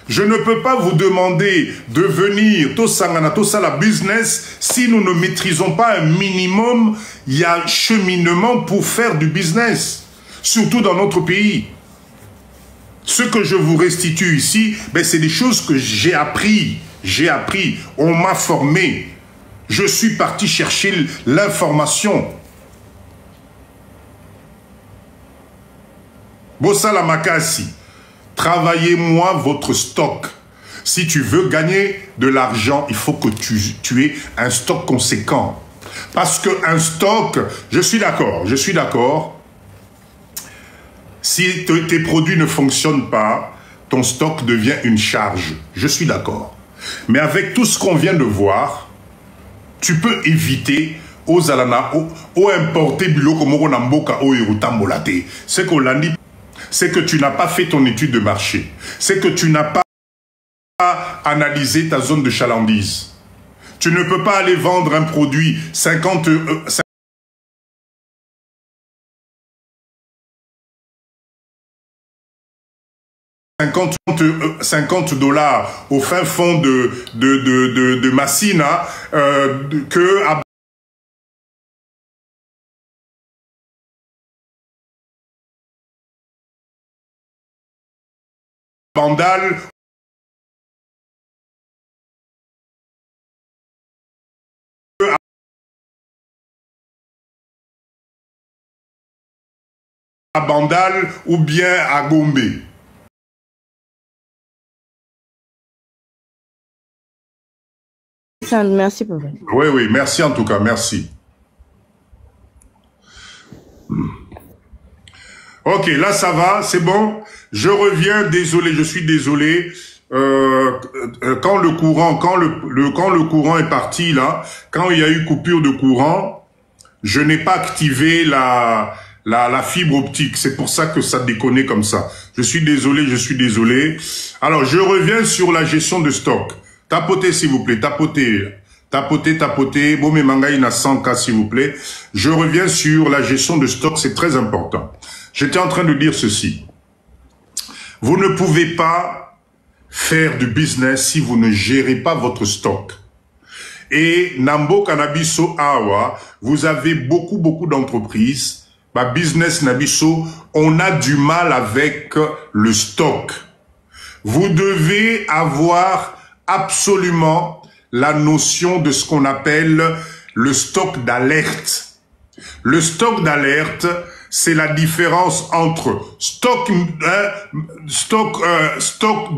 Je ne peux pas vous demander de venir tout la business si nous ne maîtrisons pas un minimum. Il y a un cheminement pour faire du business, surtout dans notre pays. Ce que je vous restitue ici, ben, c'est des choses que j'ai appris. J'ai appris. On m'a formé. Je suis parti chercher l'information. Bossala Makasi, travaillez-moi votre stock. Si tu veux gagner de l'argent, il faut que tu aies un stock conséquent. Parce qu'un stock, je suis d'accord. Si tes produits ne fonctionnent pas, ton stock devient une charge. Je suis d'accord. Mais avec tout ce qu'on vient de voir, tu peux éviter aux alana, aux importer biloko moko na mboka o erutambolate. C'est qu'on l'a dit, c'est que tu n'as pas fait ton étude de marché. C'est que tu n'as pas analysé ta zone de chalandise. Tu ne peux pas aller vendre un produit 50 $50 au fin fond de Massina que à Bandal ou bien à Gombe. Merci, papa. Oui, merci en tout cas, merci. Ok, là ça va, c'est bon. Je reviens, désolé, je suis désolé. Quand le courant est parti là, quand il y a eu coupure de courant, je n'ai pas activé la fibre optique. C'est pour ça que ça déconnait comme ça. Je suis désolé. Alors, je reviens sur la gestion de stock. Tapotez, s'il vous plaît, tapotez. Bon, mais mangaï na 100K, s'il vous plaît. Je reviens sur la gestion de stock, c'est très important. J'étais en train de dire ceci. Vous ne pouvez pas faire du business si vous ne gérez pas votre stock. Et Nambo Kannabiso Awa, vous avez beaucoup d'entreprises. Bah, business Nabiso, on a du mal avec le stock. Vous devez avoir absolument la notion de ce qu'on appelle le stock d'alerte. Le stock d'alerte, c'est la différence entre stock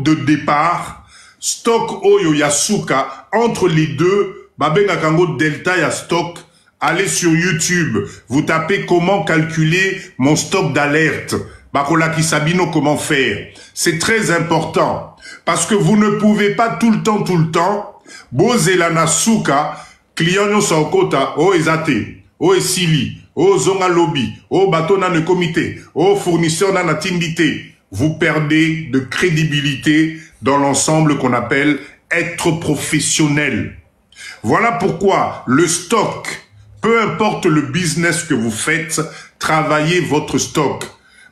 de départ, stock Oyo Yasuka, entre les deux, Babenga Kango Delta ya stock. Allez sur YouTube, vous tapez comment calculer mon stock d'alerte. Bakola Kisabino, comment faire. C'est très important. Parce que vous ne pouvez pas tout le temps, Bozelana Souka, client Sokota, o Ezate, o Esili, o Zonga Lobby, o Batona de comité, o fournisseur na tindité. Vous perdez de crédibilité dans l'ensemble qu'on appelle être professionnel. Voilà pourquoi le stock, peu importe le business que vous faites, travaillez votre stock.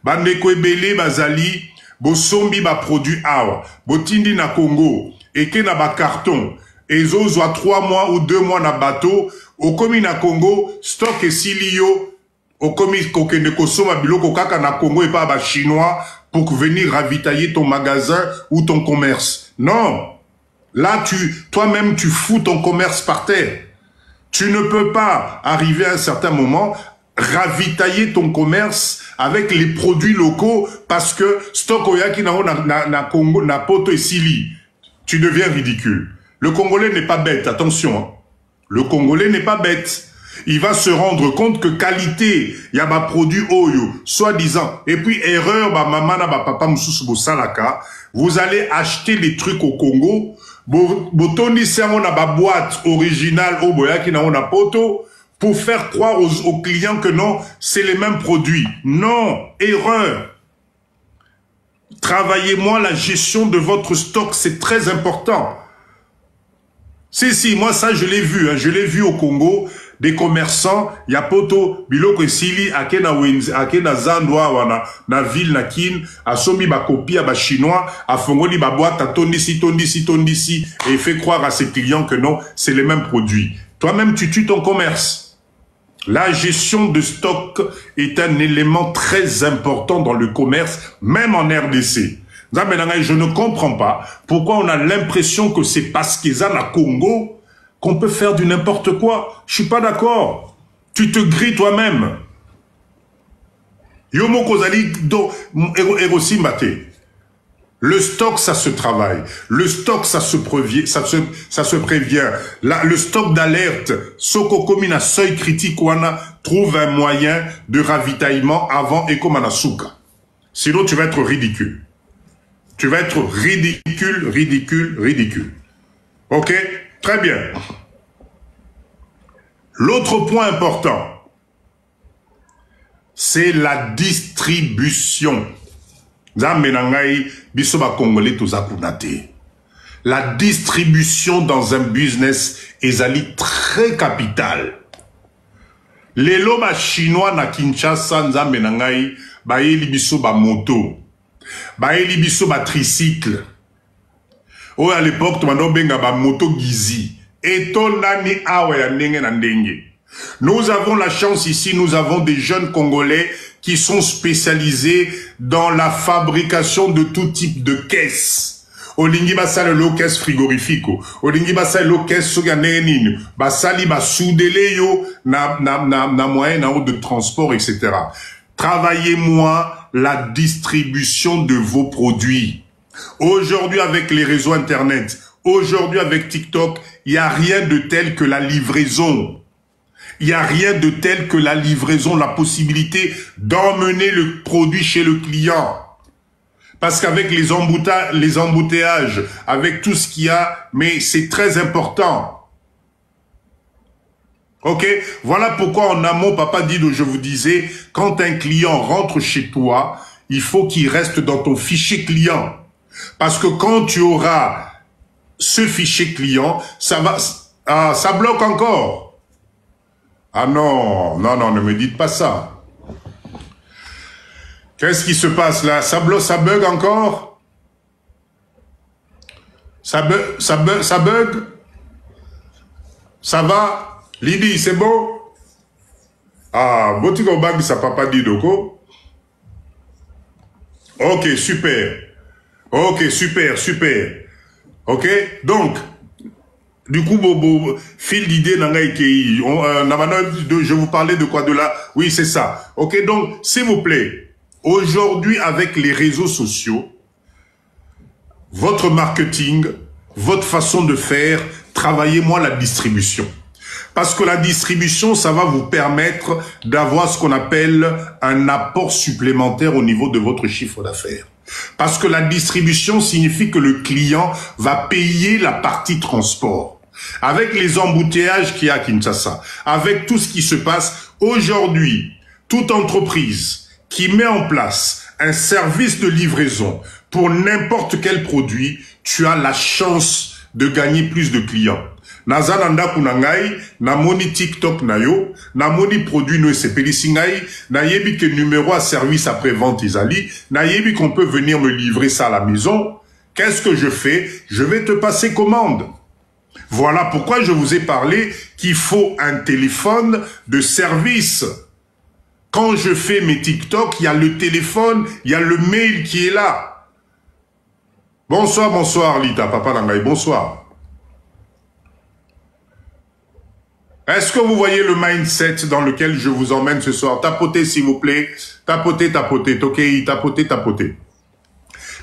Bandeko ebele bazali, bosombi ba produit awa, botindi na Congo, eke na ba carton, ezo zwa 3 mois ou 2 mois na bateau, okomi na Congo, stock esili yo, okomi kokende kosoma biloko kaka na Congo et pas ba chinois pour venir ravitailler ton magasin ou ton commerce. Non. Là, toi-même, tu fous ton commerce par terre. Tu ne peux pas arriver à un certain moment ravitailler ton commerce avec les produits locaux parce que stock oyaki na Congo na poto esili. tu deviens ridicule. Le Congolais n'est pas bête, attention. Hein. Le Congolais n'est pas bête. Il va se rendre compte que qualité, il y a un produit oyo, soi-disant. Et puis erreur, maman, papa, salaka. Vous allez acheter les trucs au Congo. Botoni c'est on a ba boîte originale au boya qui n'a on a poto pour faire croire aux clients que non, c'est les mêmes produits. Non, erreur. Travaillez-moi la gestion de votre stock, c'est très important. Si, moi ça je l'ai vu, hein, je l'ai vu au Congo, des commerçants, il y a poto, biloko esili, akena zandwa, wana, na ville na kin, a somi ba copie à ba chinois, a fongoli ba boîte, a tondisi, et fait croire à ses clients que non, c'est les mêmes produits. Toi-même, tu tues ton commerce. La gestion de stock est un élément très important dans le commerce, même en RDC. Je ne comprends pas pourquoi on a l'impression que c'est parce qu'ils ont à Congo qu'on peut faire du n'importe quoi. Je suis pas d'accord. Tu te grilles toi-même. Yomo Kozali do Erosi Mate. Le stock, ça se travaille. Le stock, ça se prévient. Le stock d'alerte, Soko Komina seuil critique, wana, trouve un moyen de ravitaillement avant Ekomanasuka. Sinon, tu vas être ridicule. Tu vas être ridicule. Ok? Très bien. L'autre point important, c'est la distribution. La distribution dans un business est très capital. Les lobes chinois na Kinshasa nzambe na ngai ba yeli biso ba moto. Ba yeli biso ba tricycle. Oh à l'époque tu m'as benga ba moto gizi. Et ton nani awa ya ndenge na ndenge. Nous avons la chance ici, nous avons des jeunes Congolais qui sont spécialisés dans la fabrication de tout type de caisses. Olingi basale lo caisse frigorifique, olingi basale lo caisse soganenine, basali basoudele yo na moyen de transport, etc. Travaillez-moi la distribution de vos produits. Aujourd'hui avec les réseaux internet, aujourd'hui avec TikTok, il n'y a rien de tel que la livraison. Il n'y a rien de tel que la livraison, la possibilité d'emmener le produit chez le client. Parce qu'avec les embouteillages, avec tout ce qu'il y a, mais c'est très important. Ok? Voilà pourquoi en amont, Papa Dido, je vous disais, quand un client rentre chez toi, il faut qu'il reste dans ton fichier client. Parce que quand tu auras ce fichier client, ça bloque encore. Ah non, ne me dites pas ça. Qu'est-ce qui se passe là? Ça bug encore? Ça bug? Ça va? Lydie, c'est bon? Ah, Botiko Bag, ça Papa Didoko. Ok, super. Ok, super. Ok, donc... Du coup, fil d'idée, je vous parlais de quoi de là? Oui, c'est ça. Ok, donc, s'il vous plaît, aujourd'hui, avec les réseaux sociaux, votre marketing, votre façon de faire, travaillez-moi la distribution. Parce que la distribution, ça va vous permettre d'avoir ce qu'on appelle un apport supplémentaire au niveau de votre chiffre d'affaires. Parce que la distribution signifie que le client va payer la partie transport. Avec les embouteillages qu'il y a à Kinshasa, avec tout ce qui se passe, aujourd'hui, toute entreprise qui met en place un service de livraison pour n'importe quel produit, tu as la chance de gagner plus de clients. Nazananda kunangai, na moni TikTok na yo, na moni produit no sepeli singai, na yebi que numéro à service après vente isali, na yebi qu'on peut venir me livrer ça à la maison. Qu'est-ce que je fais? Je vais te passer commande. Voilà pourquoi je vous ai parlé qu'il faut un téléphone de service. Quand je fais mes TikTok, il y a le téléphone, il y a le mail qui est là. Bonsoir, Lita, Papa Langaï, bonsoir. Est-ce que vous voyez le mindset dans lequel je vous emmène ce soir? Tapotez, s'il vous plaît. Tapotez, ok, tapotez.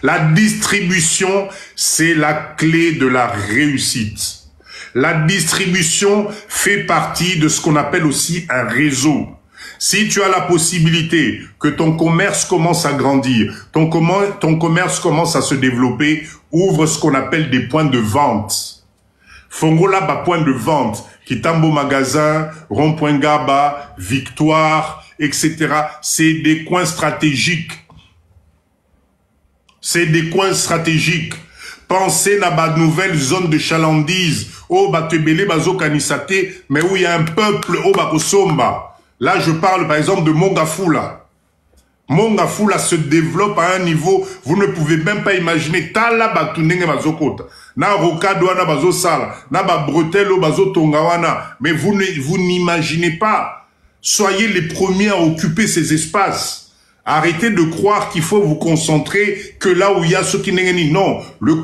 La distribution, c'est la clé de la réussite. La distribution fait partie de ce qu'on appelle aussi un réseau. Si tu as la possibilité que ton commerce commence à grandir, ton commerce commence à se développer, ouvre ce qu'on appelle des points de vente. Fongola ba point de vente, Kitambo Magasin, Rond-Point Gaba, Victoire, etc. C'est des coins stratégiques. C'est des coins stratégiques. Pensez à la nouvelle zone de chalandise, au Batebele Bazo Kanisate, mais où il y a un peuple au Bakosomba. Là, je parle par exemple de Mongafula. Mongafula se développe à un niveau, vous ne pouvez même pas imaginer. Tala Batunenge Bazokota. Na Rokadwana Bazo Sala. Na Babretelo Bazo Tongawana. Mais vous n'imaginez pas. Soyez les premiers à occuper ces espaces. Arrêtez de croire qu'il faut vous concentrer que là où il y a ceux qui n'ont. Non, le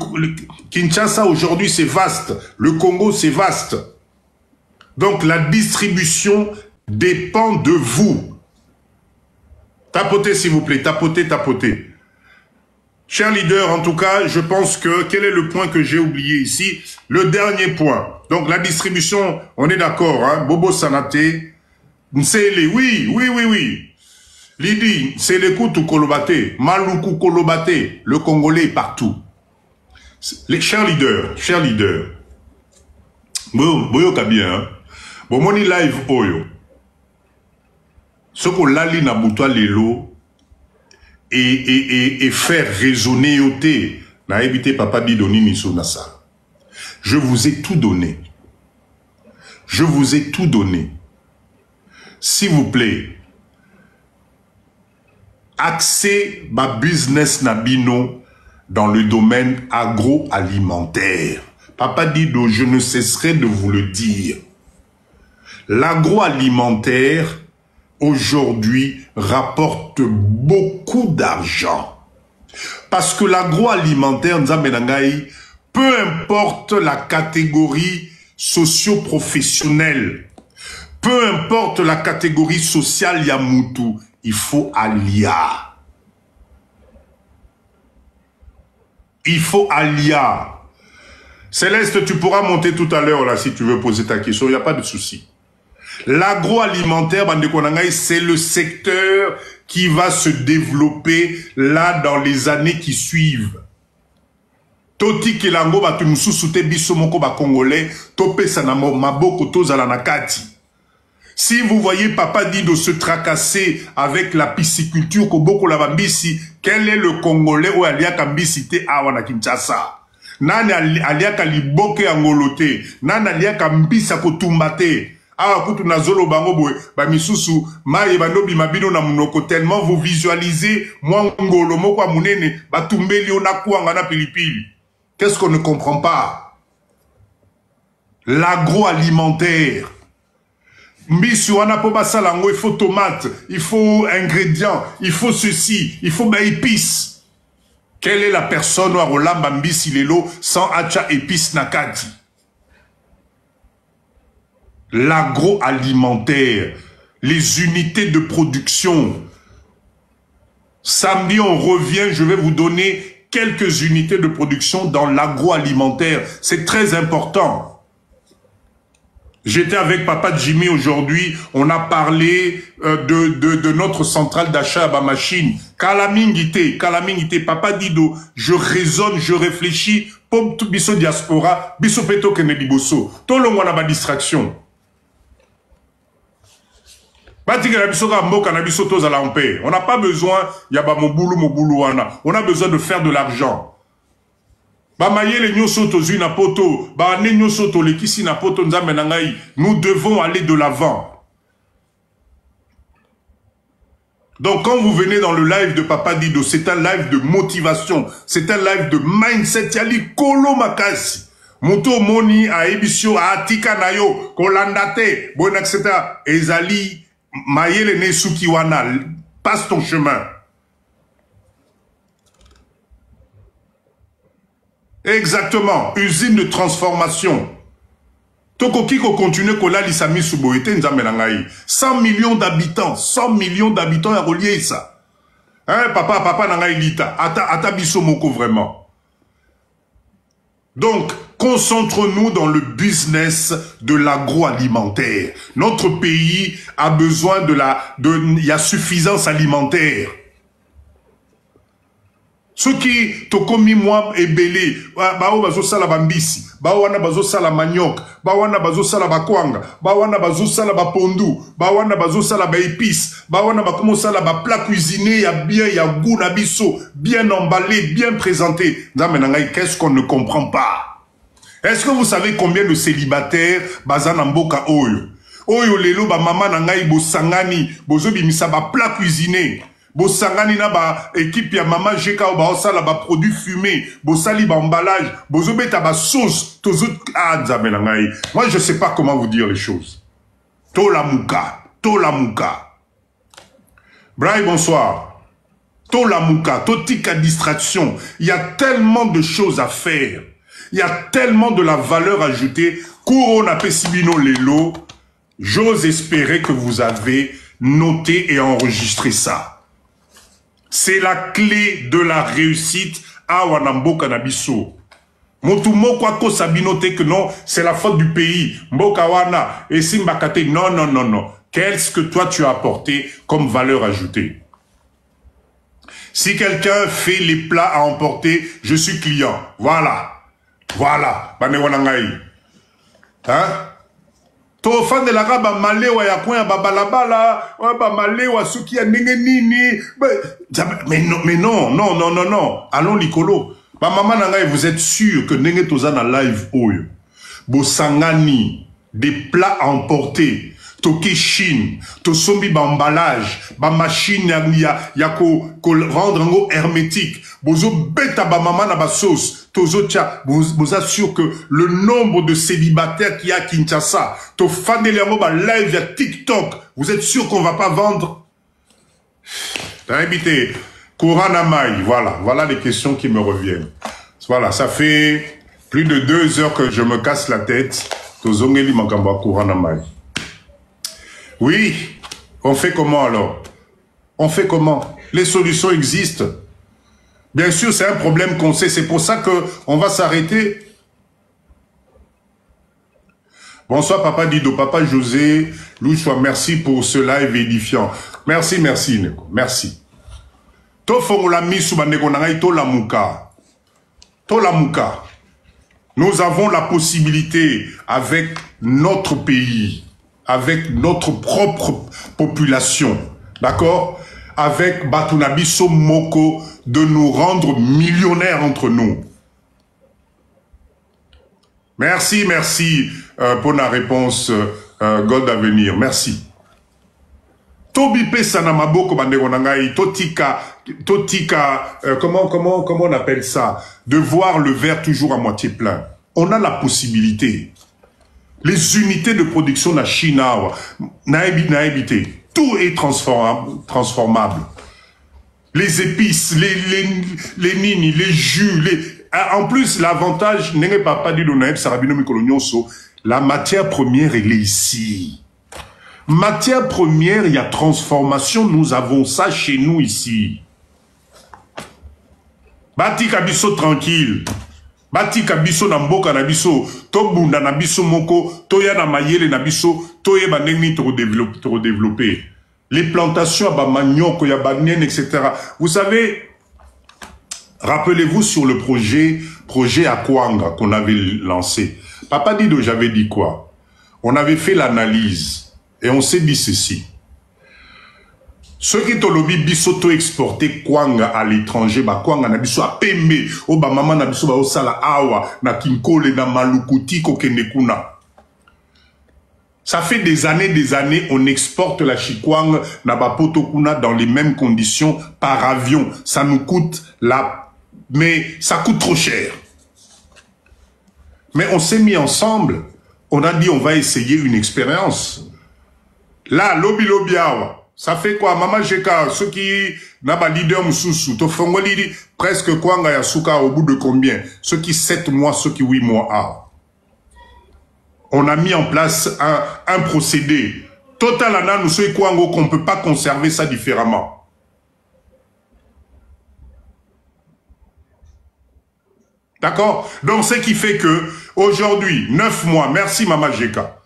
Kinshasa aujourd'hui c'est vaste. Le Congo c'est vaste. Donc la distribution dépend de vous. Tapotez s'il vous plaît, tapotez, tapotez. Chers leaders, en tout cas, je pense que, quel est le point que j'ai oublié ici? Le dernier point. Donc la distribution, on est d'accord, hein? Bobo Sanate, Nsele, oui. Lidi, c'est le Koutou Kolobate, Maluku Kolobate, le Congolais est partout. Les chers leaders, Boyo Kabien, hein? Bon, moni live Oyo. Ce qu'on lali na boutoi lelo et faire résonner yoté, na évité papa bidoni miso na ça. Je vous ai tout donné. Je vous ai tout donné. S'il vous plaît, axez ma business nabino dans le domaine agroalimentaire. Papa Dido, je ne cesserai de vous le dire. L'agroalimentaire, aujourd'hui, rapporte beaucoup d'argent. Parce que l'agroalimentaire, peu importe la catégorie socio-professionnelle, peu importe la catégorie sociale Yamutu, il faut alia. Il faut alia. Céleste, tu pourras monter tout à l'heure là si tu veux poser ta question, il n'y a pas de souci. L'agroalimentaire, c'est le secteur qui va se développer là dans les années qui suivent. Toti Kelango batumususute bisomoko ba congolais, tope sanamo maboko tozala nakati. Si vous voyez Papa Dido se tracasser avec la pisciculture koboko la bambisi, quel est le Congolais ou aliaka mbisite awa na Kinshasa? Nani aliaka liboke angolote, nani aliaka mbisa kotumbate. Ah, kutu nazolo bango boy, ba misusu, maye bandobi mabino na munoko tellement vous visualisez, moi ngolo moko munene, ba tumbeli ona kuanga na pilipili. Qu'est-ce qu'on ne comprend pas? L'agroalimentaire. Mbisu wana po basalango, il faut tomates, il faut ingrédients, il faut ceci, il faut épices. Quelle est la personne à Rolamba mbisi lelo sans acha épices nakati? L'agroalimentaire, les unités de production. Samedi, on revient, je vais vous donner quelques unités de production dans l'agroalimentaire. C'est très important. J'étais avec Papa Jimmy aujourd'hui, on a parlé de notre centrale d'achat à Bamachine. Kalamingité, Papa Dido, je raisonne, je réfléchis, pour tout biso diaspora, biso peto kene liboso. Tout le monde a ma distraction. On n'a pas besoin, on a besoin de faire de l'argent. Nous devons aller de l'avant. Donc quand vous venez dans le live de Papa Dido, c'est un live de motivation, c'est un live de mindset, yali kolo makasi. Muto moni a ebisio a atika nayo, kolandate, bon etc. Ezali Mayele ne Sukiwana, passe ton chemin. Exactement, usine de transformation. Toko kiko continue kola lisami suboete nzamenangai. 100 millions d'habitants, 100 millions d'habitants à relier ça. Hein, papa nanga ilita. Ata biso moko vraiment. Donc, concentrons-nous dans le business de l'agroalimentaire. Notre pays a besoin il y a suffisance alimentaire. Ceux qui tokomi moi ebele, bao bazo sala bambisi, bao wana bazo sala manioc, bao wana bazo sala bakwanga, bao wana bazo sala bapondu, bao wana bazo sala ba épices, bao wana bakomo sala ba plat cuisiné, ya bien, ya goût na biso, bien emballé, bien présenté. Qu'est-ce qu'on ne comprend pas? Est-ce que vous savez combien de célibataires bazana mboka oyo? Oyo lelo ba mama na ngai bo sangani, bozo bimisa ba plat cuisiné. Bosangani na ba équipe ya maman Jeka ba osala ba produits fumés, bosali ba emballage, bozobeta ba sauce, tozo nzambe na ngai. Moi je sais pas comment vous dire les choses. Tola muka. Braille bonsoir. Tola muka, totika distraction. Il y a tellement de choses à faire. Il y a tellement de la valeur ajoutée. Corona pesibino lelo. J'ose espérer que vous avez noté et enregistré ça. C'est la clé de la réussite à Wanamboka Nabiso. Motumoko ko sabinote que non, c'est la faute du pays. Mboka wana et Simbakate. Non. Qu'est-ce que toi tu as apporté comme valeur ajoutée? Si quelqu'un fait les plats à emporter, je suis client. Voilà. Bane wanangai. Hein? To fan de la raba malewa ya coin babalabala, ba malewa suki ya nini. Mais non. Allons likolo. Ba maman nangai, vous êtes sûr que nenge tozana live oyo. Bo sangani des plats à emporter. Toki Chine, to sombi ba emballage, ba machine ya ko rendre ngo hermétique. Bozo beta ba maman na ba sauce. Tozo tia, vous assure que le nombre de célibataires qu'il y a à Kinshasa, to faneliamo ba live ya TikTok, vous êtes sûr qu'on va pas vendre? T'as habité. Courant Maï, voilà les questions qui me reviennent. Voilà, ça fait plus de 2 heures que je me casse la tête. Tozongeli makamba Courant Maï. Oui, on fait comment alors? On fait comment? Les solutions existent. Bien sûr, c'est un problème qu'on sait. C'est pour ça qu'on va s'arrêter. Bonsoir, Papa Dido, Papa José, Louis, merci pour ce live édifiant. Merci, Neko. Merci. Nous avons la possibilité, avec notre pays, avec notre propre population, d'accord, avec Batunabiso Moko, de nous rendre millionnaires entre nous. Merci pour la réponse, God Avenir. Merci. Tobi Pesana Maboko Bandegonangai, Totika, comment on appelle ça? De voir le verre toujours à moitié plein. On a la possibilité. Les unités de production na Chine, na habité. Tout est transformable. Les épices, les nini, les jus, en plus, l'avantage, n'est pas dit de Sarabino Mikolonioso, la matière première, elle est ici. Matière première, il y a transformation, nous avons ça chez nous ici. Bati kabiso tranquille. Bati kabiso na mboka na biso, to bunda na biso moko, to ya na mayele na biso, to ye banengni to redévelopper. Les plantations à manioc, ya banien, etc. Vous savez, rappelez-vous sur le projet Akwanga qu'on avait lancé. Papa Dido, j'avais dit quoi? On avait fait l'analyse et on s'est dit ceci. Ceux qui ont lobby biso exporté Kwanga à l'étranger, ba Kwanga na biso a pembe, o ba mama na biso ba osala awa, na kinkole na malukuti ko kendekuna. Ça fait des années, on exporte la chikwang na ba potokuna dans les mêmes conditions par avion. Ça nous coûte mais ça coûte trop cher. Mais on s'est mis ensemble, on a dit on va essayer une expérience. Là, lobby awa. Ça fait quoi, Maman Jeka, ceux qui n'a pas leader Moussoussou, presque Kwanga Yasuka au bout de combien? Ceux qui 7 mois, ceux qui 8 mois. Ah. On a mis en place un procédé. Total Anna, nous sommes Kwango qu'on ne peut pas conserver ça différemment. D'accord? Donc, ce qui fait que, aujourd'hui, 9 mois, merci Mama Jeka,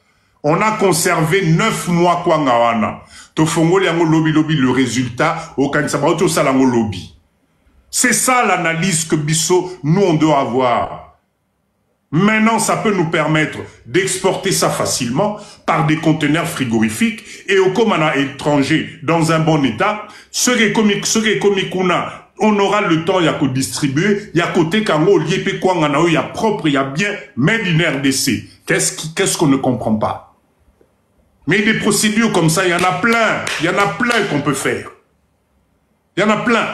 on a conservé 9 mois quoi ngawana. Tofongoli yango lobby le résultat, au Kansaba, au Salango lobby. C'est ça l'analyse que Bisso, nous, on doit avoir. Maintenant, ça peut nous permettre d'exporter ça facilement par des conteneurs frigorifiques et au commandant étranger dans un bon état. Ce qui est comique, on aura le temps, il y a qu'à distribuer, il y a côté kango, liépé quoi, il y a propre, il y a bien, made in RDC. Qu'est-ce qu'on ne comprend pas? Mais des procédures comme ça, il y en a plein qu'on peut faire. Il y en a plein.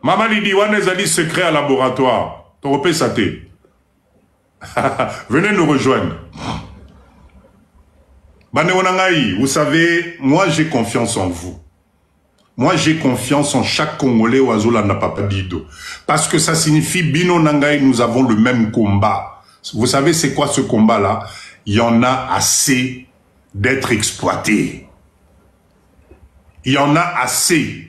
Maman dit, Wanezali secret à laboratoire. Toropé Saté. Venez nous rejoindre. Banéonangaï, vous savez, moi j'ai confiance en vous. Moi j'ai confiance en chaque Congolais ou Azolanda Papadido. Parce que ça signifie, Bino Nangaï, nous avons le même combat. Vous savez c'est quoi ce combat-là? Il y en a assez d'être exploité. Il y en a assez.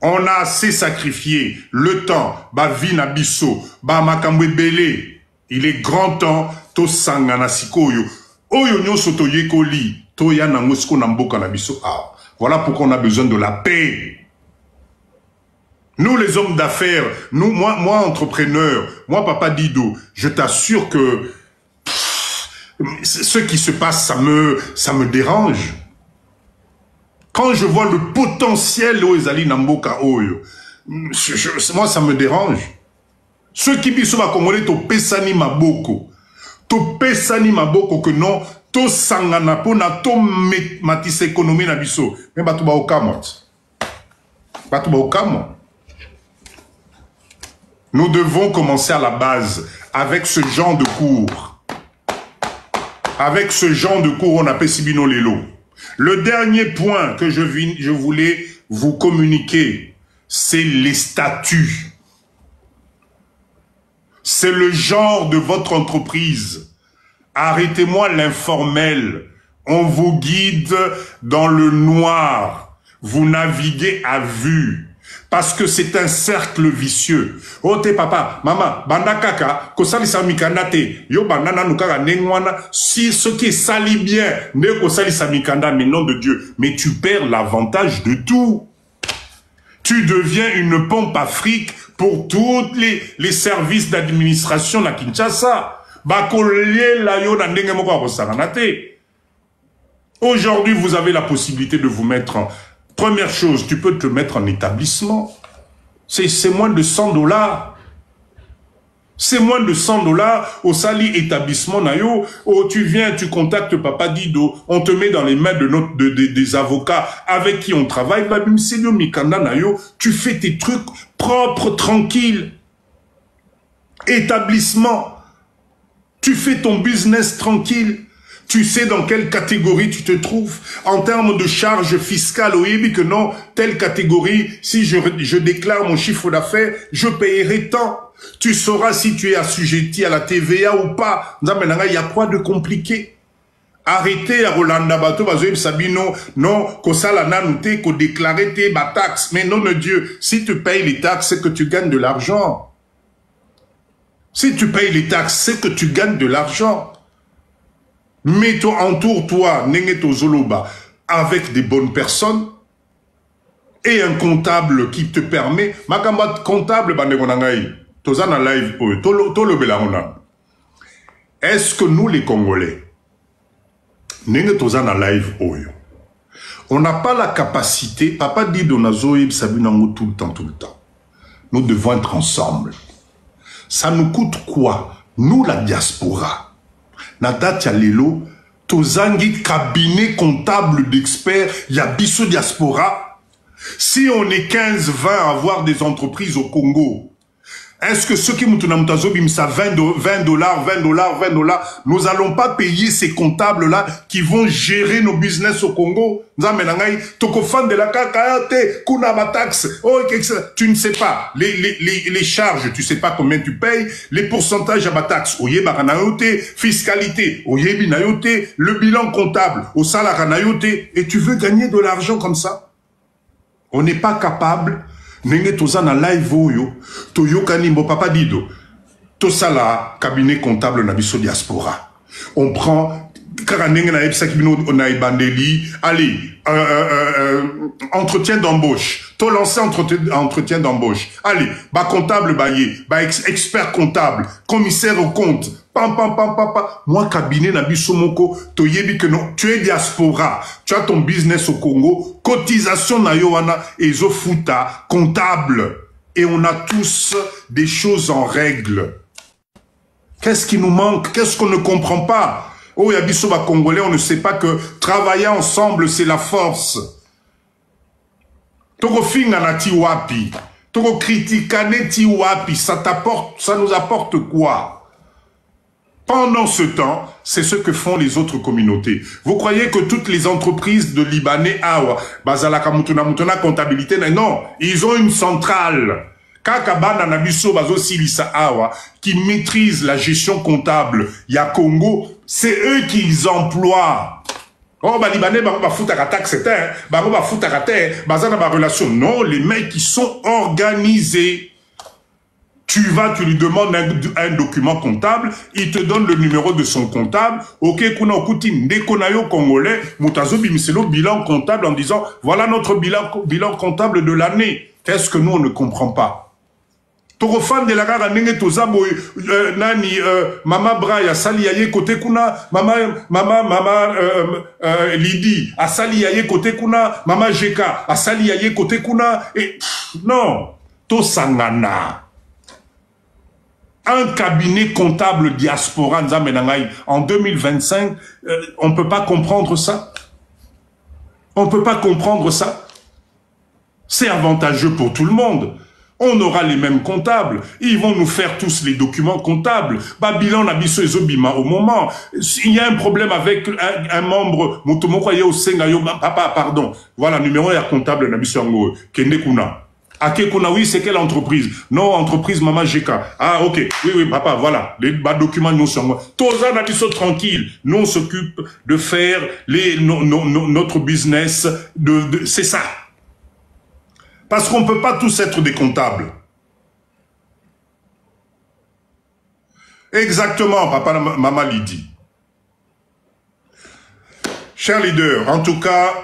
On a assez sacrifié le temps, vie nabiso, makamwe belé. Il est grand temps, to sangana sikoyo. Oyo nyo soto yekoli, to ya nangosko namboka nabiso. Ah, voilà pourquoi on a besoin de la paix. Nous les hommes d'affaires, nous, moi entrepreneur, moi Papa Dido, je t'assure que ce qui se passe, ça me dérange. Quand je vois le potentiel Oezali Namboka Oyo, moi ça me dérange. Ceux qui disent que Congolais to pesani maboko, que non, to sangana pona to matisse économie na biso, mais batu ba okamot. Nous devons commencer à la base avec ce genre de cours. Avec ce genre de cours, on appelle Sibino Lelo. Le dernier point que je voulais vous communiquer, c'est les statuts. C'est le genre de votre entreprise. Arrêtez-moi l'informel. On vous guide dans le noir. Vous naviguez à vue. Parce que c'est un cercle vicieux. Oh te papa, maman, banda kaka, kosali samikanda te, yo bandana nukaka nengwana, si ce qui est sali bien, ne kosali samikanda, mais nom de Dieu, mais tu perds l'avantage de tout. Tu deviens une pompe Afrique pour tous les services d'administration à Kinshasa. Aujourd'hui, vous avez la possibilité de vous mettre en... Première chose, tu peux te mettre en établissement. C'est moins de $100. C'est moins de $100 au sali établissement nayo. Oh, tu viens, tu contactes Papa Dido, on te met dans les mains des avocats avec qui on travaille. Tu fais tes trucs propres, tranquilles. Établissement. Tu fais ton business tranquille. Tu sais dans quelle catégorie tu te trouves. En termes de charges fiscales, oui, que non, telle catégorie, si je déclare mon chiffre d'affaires, je payerai tant. Tu sauras si tu es assujetti à la TVA ou pas. Il y a quoi de compliqué? Arrêtez à Rolanda Bato, Sabino, non, Kosala Nanouté, ko déclarer tes taxes. Mais non de Dieu, si tu payes les taxes, c'est que tu gagnes de l'argent. Si tu payes les taxes, c'est que tu gagnes de l'argent. Mets-toi, entoure-toi, Nengeto Zoloba, avec des bonnes personnes et un comptable qui te permet. Makamba comptable, Tozana live, est-ce que nous, les Congolais, Nengeto Zana live, on n'a pas la capacité, Papa dit Donazoïb Sabinango tout le temps. Nous devons être ensemble. Ça nous coûte quoi? Nous, la diaspora. Natatia Lelo, Tozangi cabinet comptable d'experts, Yabiso diaspora. Si on est 15-20 à avoir des entreprises au Congo, est-ce que ceux qui nous ça $20, nous allons pas payer ces comptables-là qui vont gérer nos business au Congo? Tu ne sais pas. Les charges, tu sais pas combien tu payes. Les pourcentages à ma taxe, fiscalité, le bilan comptable, au salaire, et tu veux gagner de l'argent comme ça? On n'est pas capable Nenge toza na live oyo, toyokani mbo papa Dido. Tout ça là, cabinet comptable na biso diaspora. On prend, allez, entretien d'embauche. Tout lancé entretien d'embauche. Allez, bah comptable, bah expert comptable, commissaire au compte. Pam. Moi, cabinet na biso moko, to yebi que non, tu es diaspora. Tu as ton business au Congo, cotisation na yoana, et zo futa, comptable. Et on a tous des choses en règle. Qu'est-ce qui nous manque? Qu'est-ce qu'on ne comprend pas? Oh, Yabisoba Congolais, on ne sait pas que travailler ensemble, c'est la force. Toko finga ti wapi. Toko criticane ti wapi. Ça nous apporte quoi? Pendant ce temps, c'est ce que font les autres communautés. Vous croyez que toutes les entreprises de Libanais, Bazalaka Mutuna comptabilité, non, ils ont une centrale. Kakabana Nabiso Bazo Silisa Awa, qui maîtrise la gestion comptable, ya Congo, c'est eux qui les emploient. Oh, bah, Libanais, bah, foutre à taxe, c'était, bah, foutre à terre, bah, ça n'a pas relation. Non, les mecs qui sont organisés. Tu vas, tu lui demandes un document comptable, il te donne le numéro de son comptable. Ok, kuna okuti ndekonayo congolais, mutazo bimiselo bilan comptable en disant, voilà notre bilan comptable de l'année. Qu'est-ce que nous, on ne comprend pas? Torofan de la gara nenge tozabo nani mama Braya sali yaye kote kuna mama Lydie asali yaye kote kuna mama Jeka asali yaye kote kuna et non to sangana un cabinet comptable diaspora en 2025 on peut pas comprendre ça. On peut pas comprendre ça. C'est avantageux pour tout le monde. On aura les mêmes comptables. Ils vont nous faire tous les documents comptables. Babylon Abisso et Zobima au moment. Il y a un problème avec un membre, papa, pardon. Voilà, numéro un comptable Nabisso Ango, Kende Kuna. Akekuna, oui, c'est quelle entreprise? Non, entreprise Mama Jeka. Ah, ok. Oui, papa, voilà. Les documents, nous sommes. Toza Nabisso tranquille. Nous, on s'occupe de faire notre business. C'est ça. Parce qu'on ne peut pas tous être des comptables. Exactement, papa, maman Lydie. Chers leaders, en tout cas,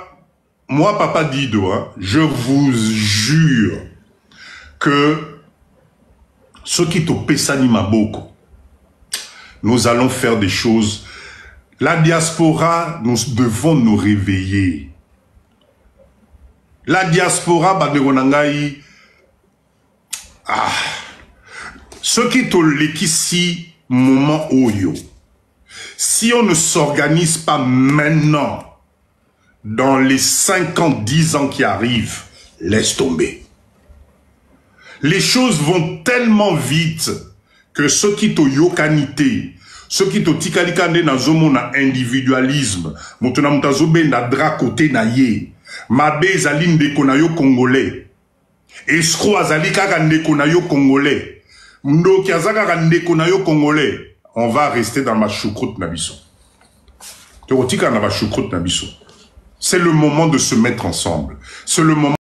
moi, papa Dido, je vous jure que ce qui te pessanima beaucoup, nous allons faire des choses. La diaspora, nous devons nous réveiller. La diaspora, ce qui te l'équissi moment oyo. Si on ne s'organise pas maintenant, dans les 5 ans, 10 ans qui arrivent, laisse tomber. Les choses vont tellement vite que ce qui te yokanité, ce qui te tikalikande na zomo na individualisme, mutuna mutazobe na dra côté na ye. Mabe ezali ndeko na yo congolais. Escroc azali kaka ndeko na yo congolais. Ndoki azaka ndeko na yo congolais. On va rester dans ma choucroute na biso. C'est le moment de se mettre ensemble. C'est le moment